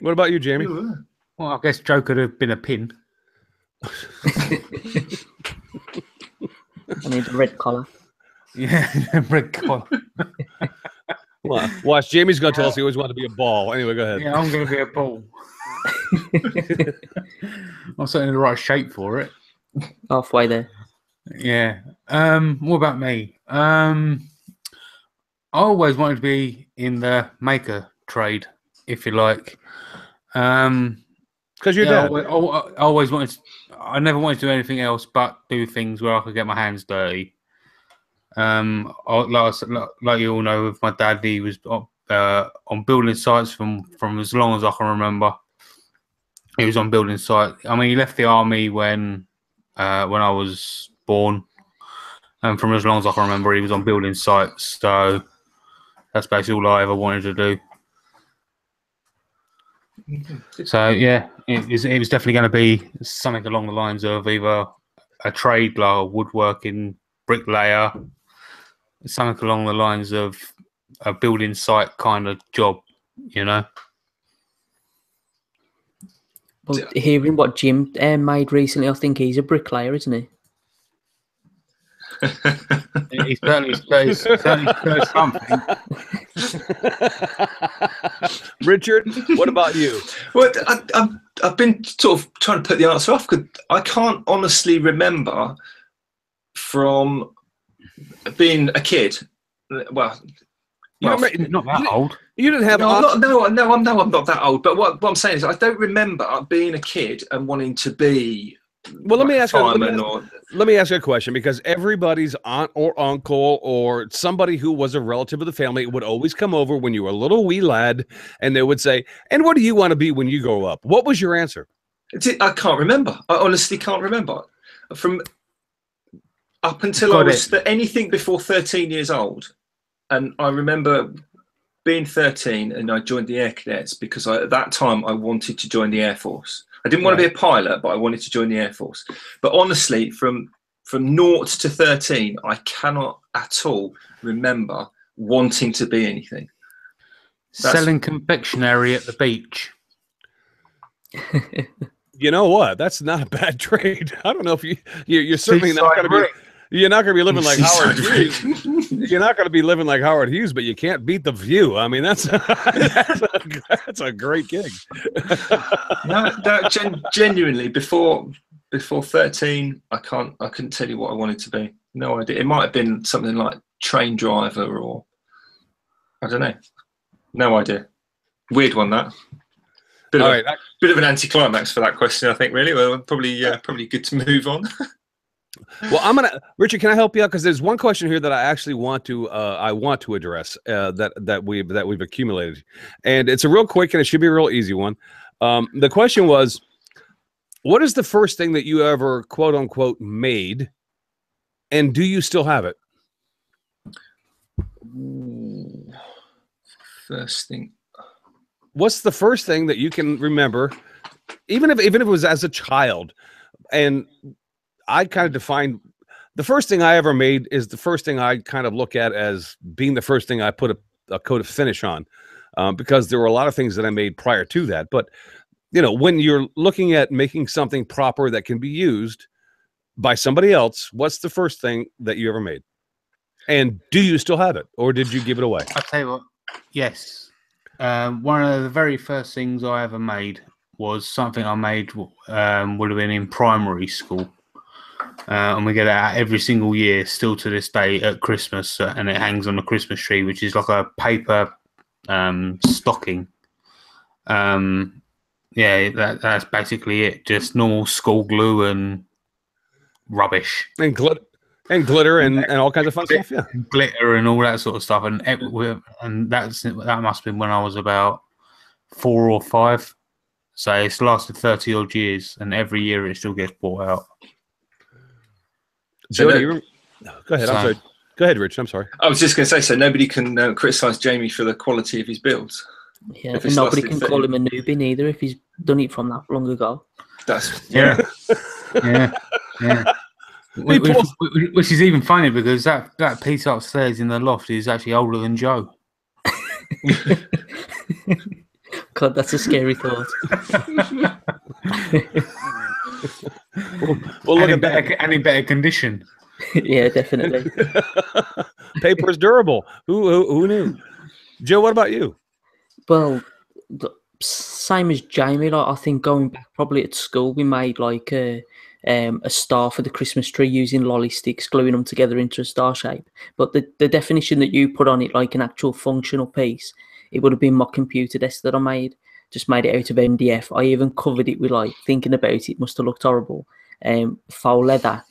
What about you, Jamie? Well, I guess Joe could have been a pin. I need a red collar. Yeah, red collar. Well, watch, Jamie's going to tell us he always wanted to be a ball. Anyway, go ahead. Yeah, I'm going to be a ball. I'm certainly in the right shape for it. Halfway there. Yeah. What about me? I always wanted to be in the maker trade, if you like. Because you're dad. I always wanted to, I never wanted to do anything else but do things where I could get my hands dirty. Like you all know, with my dad, he was on building sites from as long as I can remember. He was on building site. I mean, he left the army when I was born, and from as long as I can remember, he was on building sites. So that's basically all I ever wanted to do. So yeah, it was definitely going to be something along the lines of either a trade like a woodworking, bricklayer, something along the lines of a building site kind of job, you know. Well, hearing what Jim made recently, I think he's a bricklayer, isn't he? He's certainly something. Richard, what about you? Well, I've been sort of trying to put the answer off because I can't honestly remember from being a kid. Well, Not that old. You didn't have. I'm not that old. But what I'm saying is, I don't remember being a kid and wanting to be. Well, let me ask fireman let me ask you a question, because everybody's aunt or uncle or somebody who was a relative of the family would always come over when you were a little wee lad, and they would say, "And what do you want to be when you grow up?" What was your answer? I can't remember. I honestly can't remember. From up until I was anything before 13 years old, and I remember being 13 and I joined the Air Cadets because at that time I wanted to join the Air Force. I didn't want to be a pilot, but I wanted to join the Air Force. But honestly, from 0 to 13, I cannot at all remember wanting to be anything. Selling confectionery at the beach. You know what? That's not a bad trade. I don't know if you're certainly not going to be. You're not going to be living like Howard Hughes. You're not going to be living like Howard Hughes, but you can't beat the view. I mean, that's a great gig. Genuinely, before 13, I couldn't tell you what I wanted to be. No idea. It might have been something like train driver or I don't know. No idea. Weird one, that. Bit of an anticlimax for that question, I think. Really, well, probably good to move on. Well, Richard, can I help you out? Because there's one question here that I actually want to address that we've accumulated, and it's a real quick and it should be a real easy one. The question was, what is the first thing that you ever quote unquote made, and do you still have it? First thing. What's the first thing that you can remember, even if it was as a child, and I kind of define the first thing I ever made is the first thing I kind of look at as being the first thing I put a coat of finish on, because there were a lot of things that I made prior to that. But, you know, when you're looking at making something proper that can be used by somebody else, what's the first thing that you ever made? And do you still have it, or did you give it away? I'll tell you what, yes. One of the very first things I ever made was something I made would have been in primary school. And we get it out every single year, still to this day at Christmas, and it hangs on the Christmas tree, which is like a paper stocking. That's basically it. Just normal school glue and rubbish, and glitter and all kinds of fun stuff. Yeah, glitter and all that sort of stuff. And that must have been when I was about 4 or 5. So it's lasted 30 odd years, and every year it still gets bought out. Jody, go ahead. I'm sorry. Go ahead, Rich. I'm sorry. I was just going to say, so nobody can criticize Jamie for the quality of his builds. Yeah, and nobody can call him a newbie either if he's done it from that long ago. Yeah. Which is even funny because that piece upstairs in the loft is actually older than Joe. God, that's a scary thought. Well, and in better condition. Yeah, definitely. Paper is durable. Who knew? Joe, what about you? Well, same as Jamie. Like, I think going back probably at school, we made like a star for the Christmas tree using lolly sticks, gluing them together into a star shape. But the definition that you put on it, like an actual functional piece, it would have been my computer desk that I made. Just made it out of MDF. I even covered it with, like, thinking about it, must have looked horrible. Faux leather,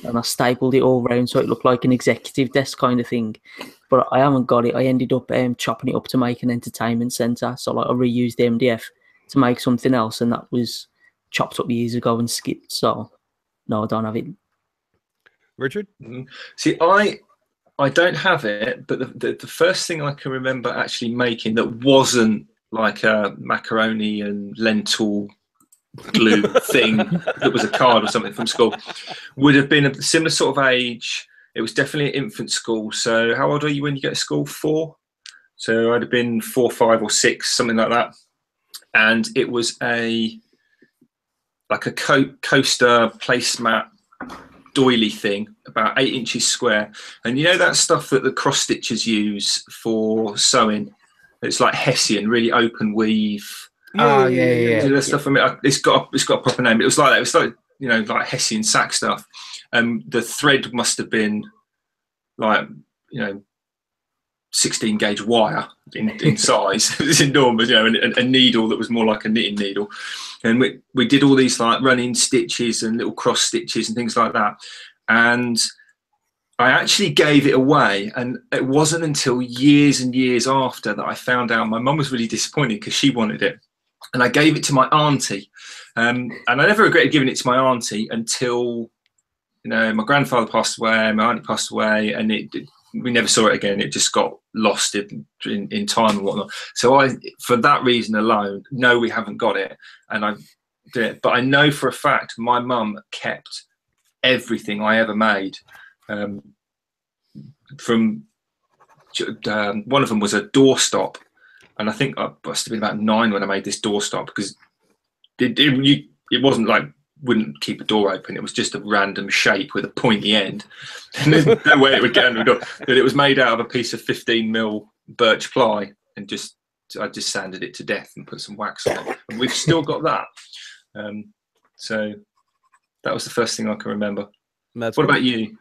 and I stapled it all round so it looked like an executive desk kind of thing. But I haven't got it. I ended up chopping it up to make an entertainment centre. So, like, I reused the MDF to make something else, and that was chopped up years ago and skipped. So no, I don't have it. Richard? See, I don't have it, but the first thing I can remember actually making that wasn't like a macaroni and lentil glue thing that was a card or something from school would have been a similar sort of age. It was definitely an infant school. So how old are you when you get to school? 4. So I'd have been 4, 5 or 6, something like that. And it was like a coaster placemat doily thing, about 8 inches square. And you know that stuff that the cross stitchers use for sewing? It's like Hessian, really open weave. Yeah. That stuff. I mean, it's got a proper name. It was like that. It was like, you know, like Hessian sack stuff. The thread must have been like, you know, 16 gauge wire in size. It was enormous, you know, and a needle that was more like a knitting needle. And we did all these like running stitches and little cross stitches and things like that. And I actually gave it away, and it wasn't until years and years after that I found out. My mum was really disappointed because she wanted it, and I gave it to my auntie, and I never regretted giving it to my auntie until, you know, my grandfather passed away, my auntie passed away, and we never saw it again. It just got lost in time and whatnot. So for that reason alone, no, we haven't got it, and I did it. But I know for a fact my mum kept everything I ever made. From one of them was a doorstop, and I think I must have been about 9 when I made this doorstop, because it wasn't like wouldn't keep a door open. It was just a random shape with a pointy end. And there's no way it would get under a door. But it was made out of a piece of 15mm birch ply, and I just sanded it to death and put some wax on it. And we've still got that. So that was the first thing I can remember. What about you?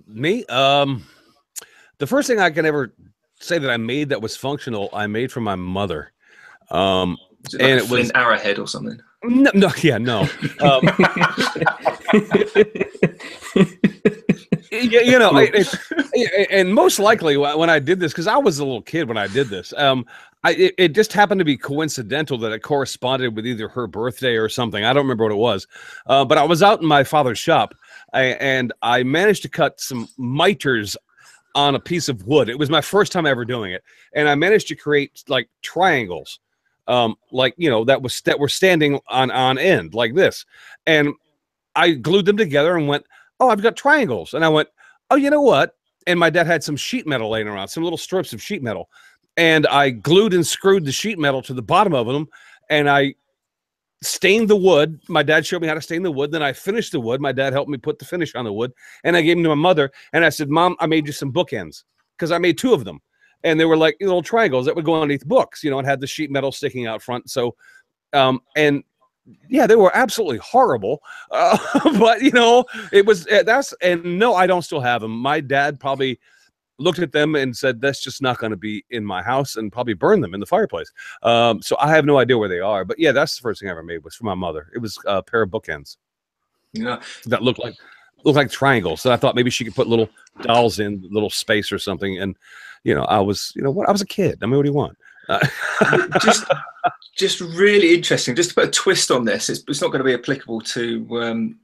Me? The first thing I can ever say that I made that was functional, I made for my mother. Was it like a flint arrowhead or something? No. You know, and most likely when I did this, because I was a little kid when I did this, it just happened to be coincidental that it corresponded with either her birthday or something. I don't remember what it was, but I was out in my father's shop, and I managed to cut some miters on a piece of wood. It was my first time ever doing it, and I managed to create like triangles, like, you know, that were standing on end like this, and I glued them together and went, oh, I've got triangles. And I went, oh, you know what? And my dad had some sheet metal laying around, some little strips of sheet metal, and I glued and screwed the sheet metal to the bottom of them, and I stained the wood. My dad showed me how to stain the wood. Then I finished the wood. My dad helped me put the finish on the wood, and I gave them to my mother, and I said, Mom, I made you some bookends, because I made 2 of them, and they were like little triangles that would go underneath books, you know, and had the sheet metal sticking out front. So, and yeah, they were absolutely horrible, but you know, it was and no, I don't still have them. My dad probably looked at them and said, that's just not going to be in my house, and probably burned them in the fireplace. So I have no idea where they are, but yeah, that's the first thing I ever made was for my mother. It was a pair of bookends, yeah, that looked like triangles. So I thought maybe she could put little dolls in little space or something. And you know, I was a kid. I mean, what do you want? Just really interesting. Just to put a twist on this, it's not going to be applicable to,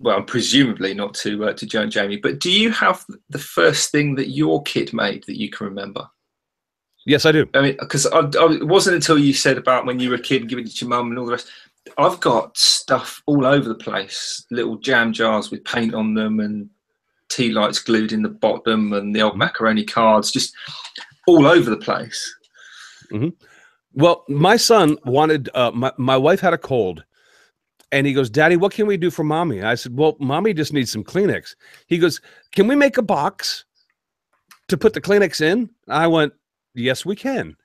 well, presumably not to Joe and Jamie. But do you have the first thing that your kid made that you can remember? Yes, I do. I mean, because it wasn't until you said about when you were a kid and giving it to your mum and all the rest. I've got stuff all over the place, little jam jars with paint on them and tea lights glued in the bottom and the old macaroni cards, just all over the place. Mm-hmm. Well, my son wanted, my wife had a cold, And he goes, Daddy, what can we do for mommy? I said, well, mommy just needs some Kleenex. He goes, can we make a box to put the Kleenex in? I went, yes, we can.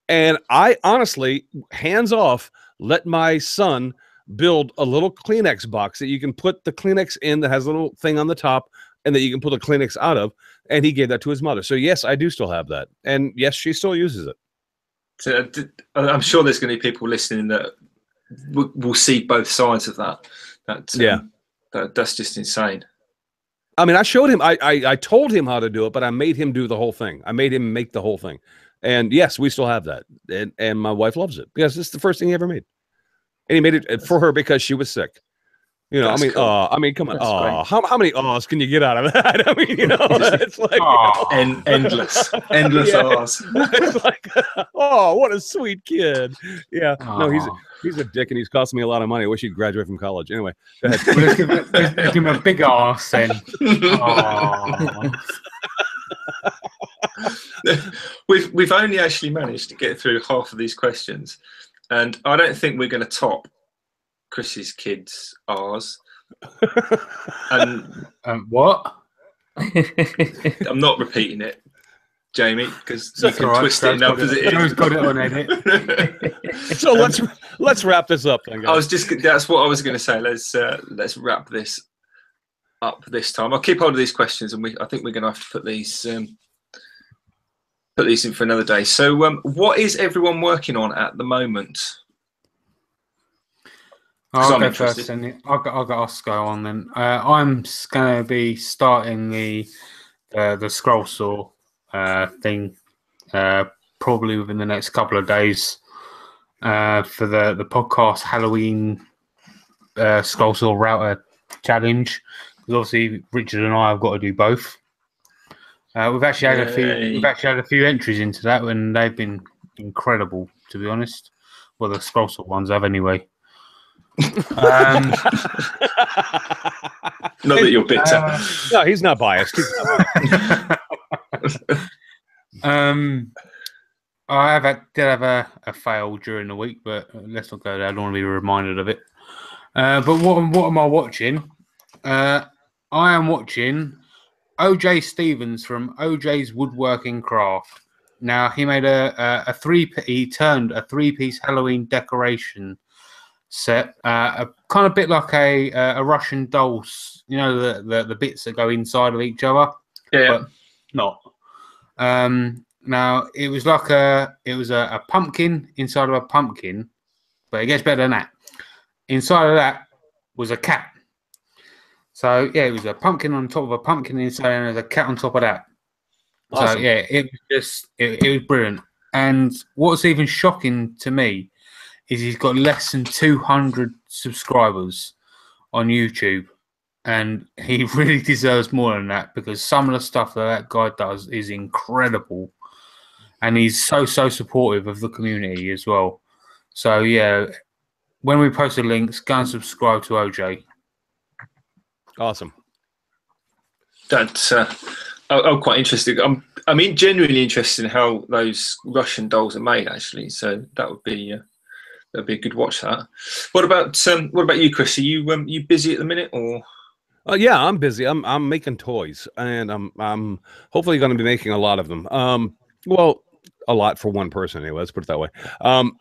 And I honestly, hands off, let my son build a little Kleenex box that you can put the Kleenex in that has a little thing on the top and that you can pull the Kleenex out of. And he gave that to his mother. So yes, I do still have that. And yes, she still uses it. So, I'm sure there's going to be people listening that will see both sides of that. That's just insane. I mean, I showed him, I told him how to do it, but I made him do the whole thing. I made him make the whole thing. And yes, we still have that. And my wife loves it because it's the first thing he ever made. And he made it for her because she was sick. You know, That's I mean, cool. I mean, come on. How many ahs can you get out of that? I mean, you know, it's like endless ahs. It's like, oh, what a sweet kid. Yeah. No, he's a dick and he's costing me a lot of money. I wish he'd graduate from college. Anyway, go ahead. Let's give him a big arse then. We've only actually managed to get through half of these questions, and I don't think we're going to top Chris's kids' R's. And what? I'm not repeating it, Jamie, because you can twist it enough as it is. Joe's got it on edit. So let's wrap this up then, guys. That's what I was going to say. Let's wrap this up this time. I'll keep hold of these questions, and I think we're going to have to put these in for another day. So, what is everyone working on at the moment? I'll go first, and I'll go Oscar on then. I'm going to be starting the scroll saw thing probably within the next couple of days for the podcast Halloween scroll saw router challenge. Because obviously Richard and I have got to do both. We've actually had a few entries into that, and they've been incredible, to be honest. Well, the scroll saw ones have anyway. Not that you're bitter. No, he's not biased. I did have a fail during the week, but let's not go there. I don't want to be reminded of it. But what am I watching? I am watching OJ Stevens from OJ's Woodworking Craft. Now he made he turned a 3-piece Halloween decoration set, a kind of bit like a Russian dolls, you know, the bits that go inside of each other. Yeah, but not. Now it was like a pumpkin inside of a pumpkin, but it gets better than that. Inside of that was a cat. So yeah, it was a pumpkin on top of a pumpkin inside, and there's a cat on top of that. Awesome. So yeah, it was brilliant. And what's even shocking to me is he's got less than 200 subscribers on YouTube, and he really deserves more than that, because some of the stuff that guy does is incredible, and he's so supportive of the community as well. So yeah, when we post the links, go and subscribe to OJ. Awesome. That's I'm quite interested. I mean, genuinely interested in how those Russian dolls are made, actually. So that would be that'd be a good watch. That. What about you, Chris? Are you busy at the minute, or? Yeah, I'm busy. I'm making toys, and I'm hopefully going to be making a lot of them. Well, a lot for one person anyway. Let's put it that way.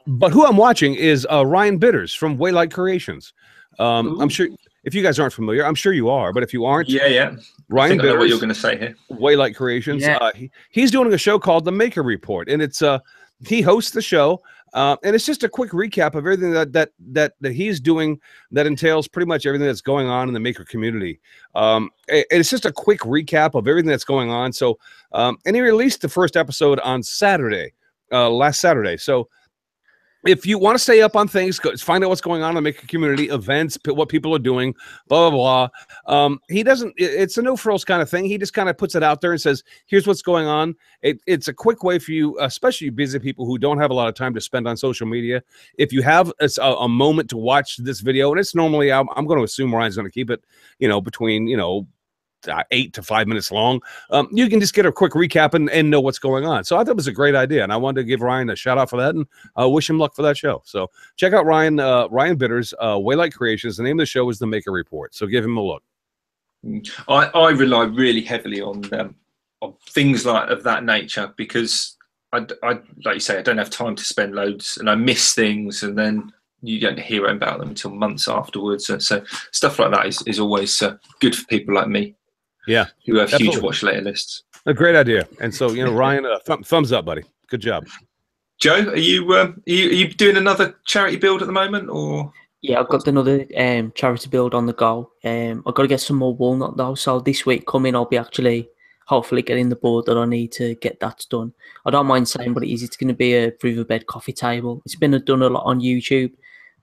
But who I'm watching is Ryan Bitters from Waylight Creations. I'm sure if you guys aren't familiar, I'm sure you are, but if you aren't, yeah. Ryan Bitters, I know what you're going to say here. Waylight Creations. Yeah. He's doing a show called The Maker Report, and it's he hosts the show. And it's just a quick recap of everything that he's doing that entails pretty much everything that's going on in the maker community. It's just a quick recap of everything that's going on. So, and he released the first episode on Saturday, last Saturday. So if you want to stay up on things, find out what's going on in the maker community, events, what people are doing, blah, blah, blah. He doesn't, it's a no frills kind of thing. He just kind of puts it out there and says, here's what's going on. It's a quick way for you, especially busy people who don't have a lot of time to spend on social media. If you have a moment to watch this video, and it's normally, I'm going to assume Ryan's going to keep it, between, 8 to 5 minutes long. You can just get a quick recap and know what's going on. So I thought it was a great idea, and I wanted to give Ryan a shout out for that, and wish him luck for that show. So check out Ryan Bitter's Waylight Creations. The name of the show is The Maker Report. So give him a look. I rely really heavily on things of that nature, because I like you say, I don't have time to spend loads, and I miss things, and then you don't hear about them until months afterwards. So stuff like that is always good for people like me. Yeah, who have absolutely. huge watch later lists. A great idea. And so, Ryan, thumbs up, buddy. Good job. Joe, are you doing another charity build at the moment, or? Yeah, I've got another charity build on the go. I've got to get some more walnut though. So this week coming, I'll be actually hopefully getting the board that I need to get that done. I don't mind saying what it is. It's going to be a riverbed coffee table. It's been done a lot on YouTube,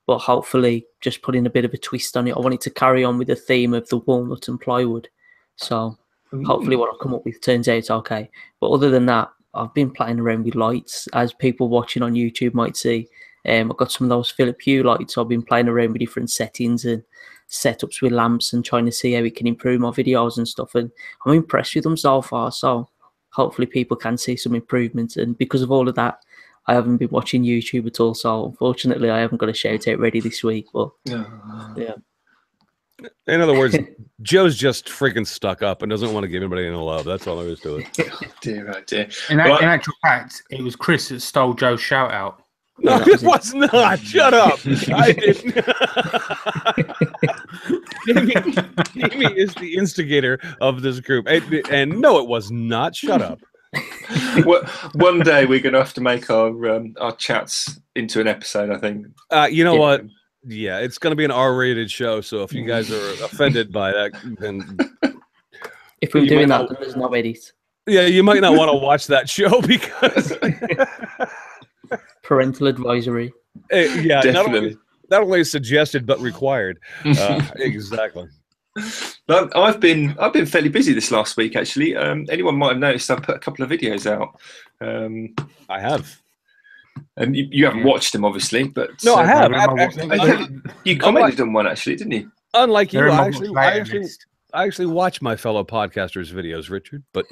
but hopefully just putting a bit of a twist on it. I want it to carry on with the theme of the walnut and plywood. So hopefully what I come up with turns out okay. But other than that, I've been playing around with lights, as people watching on YouTube might see. I've got some of those Philip Hue lights. So I've been playing around with different settings and setups with lamps and trying to see how it can improve my videos and stuff. And I'm impressed with them so far. So hopefully people can see some improvements. And because of all of that, I haven't been watching YouTube at all. So unfortunately, I haven't got a shout out ready this week. But yeah. In other words, Joe's just freaking stuck up and doesn't want to give anybody any love. That's all there is to it. Dear, oh dear. In actual fact, it was Chris that stole Joe's shout out. No, it was not. Shut up. I didn't. Jamie is the instigator of this group. And no, it was not. Shut up. One day we're going to have to make our chats into an episode, I think. You know what? Yeah, it's going to be an R-rated show, so if you guys are offended by that, then... If we're doing that, then there's no edit. Yeah, you might not want to watch that show because... Parental advisory. Yeah, definitely. Not only suggested, but required. Exactly. But I've been fairly busy this last week, actually. Anyone might have noticed I put a couple of videos out. I have. And you haven't watched them, obviously, but no, I have. You commented on one, actually, didn't you? Unlike you, I actually watch my fellow podcasters' videos, Richard. But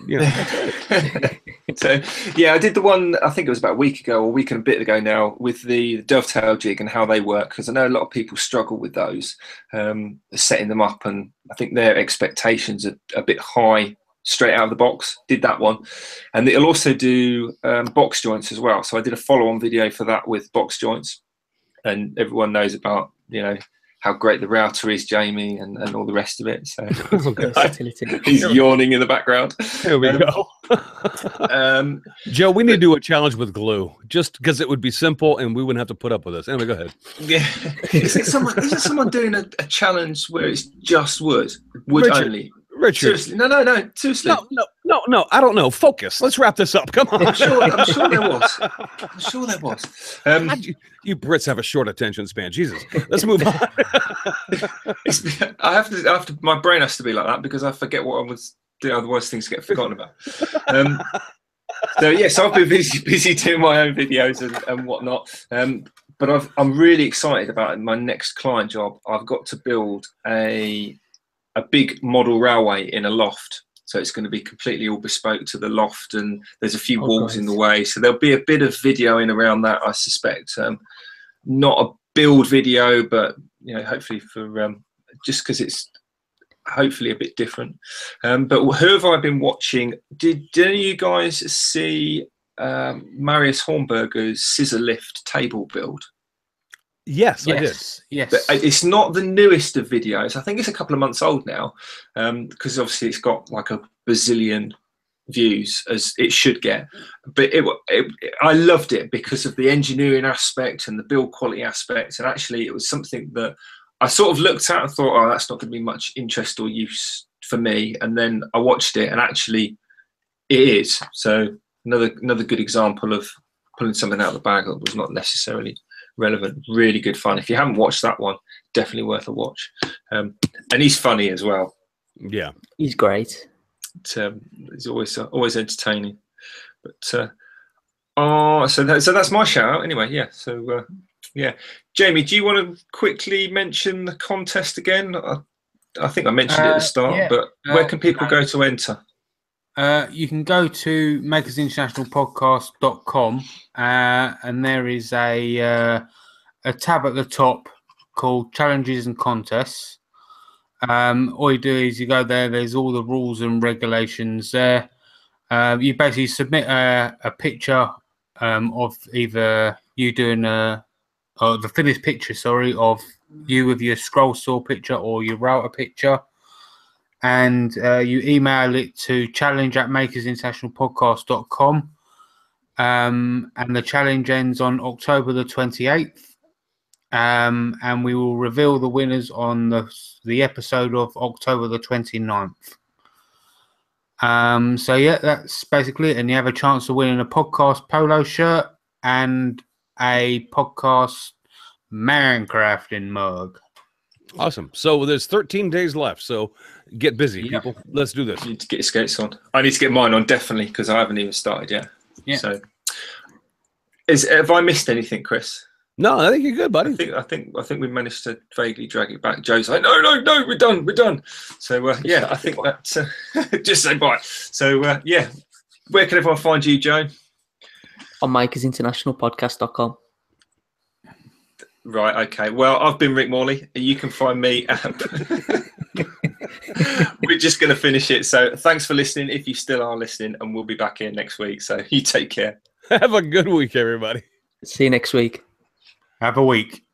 So yeah, I did the one. I think it was about a week ago, or a week and a bit ago now, with the dovetail jig and how they work, because I know a lot of people struggle with those, setting them up, and I think their expectations are a bit high straight out of the box. Did that one, and it'll also do box joints as well. So I did a follow-on video for that with box joints, and everyone knows about how great the router is, Jamie, and all the rest of it. So he's yawning in the background. There we go. Joe, we need to do a challenge with glue, just because it would be simple and we wouldn't have to put up with this. Anyway, go ahead. Yeah. Isn't someone doing a challenge where it's just wood only? Richard. Seriously, no, seriously. No, I don't know. Focus. Let's wrap this up. Come on. I'm sure there was. You Brits have a short attention span. Jesus. Let's move on. I have to. My brain has to be like that because I forget what I was doing. Otherwise, things get forgotten about. So I've been busy doing my own videos and whatnot. But I'm really excited about my next client job. I've got to build a big model railway in a loft. So it's going to be completely all bespoke to the loft, and there's a few walls in the way. So there'll be a bit of video in around that, I suspect. Not a build video, but hopefully for just because it's hopefully a bit different. But who have I been watching? Did any of you guys see Marius Hornberger's scissor lift table build? Yes, I did. Yes, but it's not the newest of videos. I think it's a couple of months old now, because obviously it's got like a bazillion views, as it should get. But I loved it because of the engineering aspect and the build quality aspect. And actually, it was something that I sort of looked at and thought, oh, that's not going to be much interest or use for me. And then I watched it, and actually, it is. So another good example of pulling something out of the bag that was not necessarily relevant. Really good fun. If you haven't watched that one, definitely worth a watch. And he's funny as well. Yeah, he's great. He's always entertaining. But so that's my shout out anyway. Yeah. So yeah, Jamie, do you want to quickly mention the contest again? I think I mentioned it at the start, yeah, but where can people go to enter? You can go to makersinternationalpodcast.com and there is a tab at the top called Challenges and Contests. All you do is you go there. There's all the rules and regulations there. You basically submit a picture of either you doing the finished picture, of you with your scroll saw picture or your router picture, and you email it to challenge@makersinternationalpodcast.com. And the challenge ends on October the 28th. And we will reveal the winners on the episode of October the 29th. So yeah, that's basically it. And you have a chance of winning a podcast polo shirt and a podcast Minecrafting mug. Awesome. So there's 13 days left. So get busy, people. Let's do this. You need to get your skates on. I need to get mine on, definitely, because I haven't even started yet. Yeah. So, have I missed anything, Chris? No, I think you're good, buddy. I think we managed to vaguely drag it back. Joe's like, no, we're done. So yeah, I think that just say bye. So yeah, where can everyone find you, Joe? On makersinternationalpodcast.com. Right, okay. Well, I've been Rick Morley. You can find me at... We're just going to finish it. So thanks for listening, if you still are listening, and we'll be back here next week. So you take care. Have a good week, everybody. See you next week. Have a week.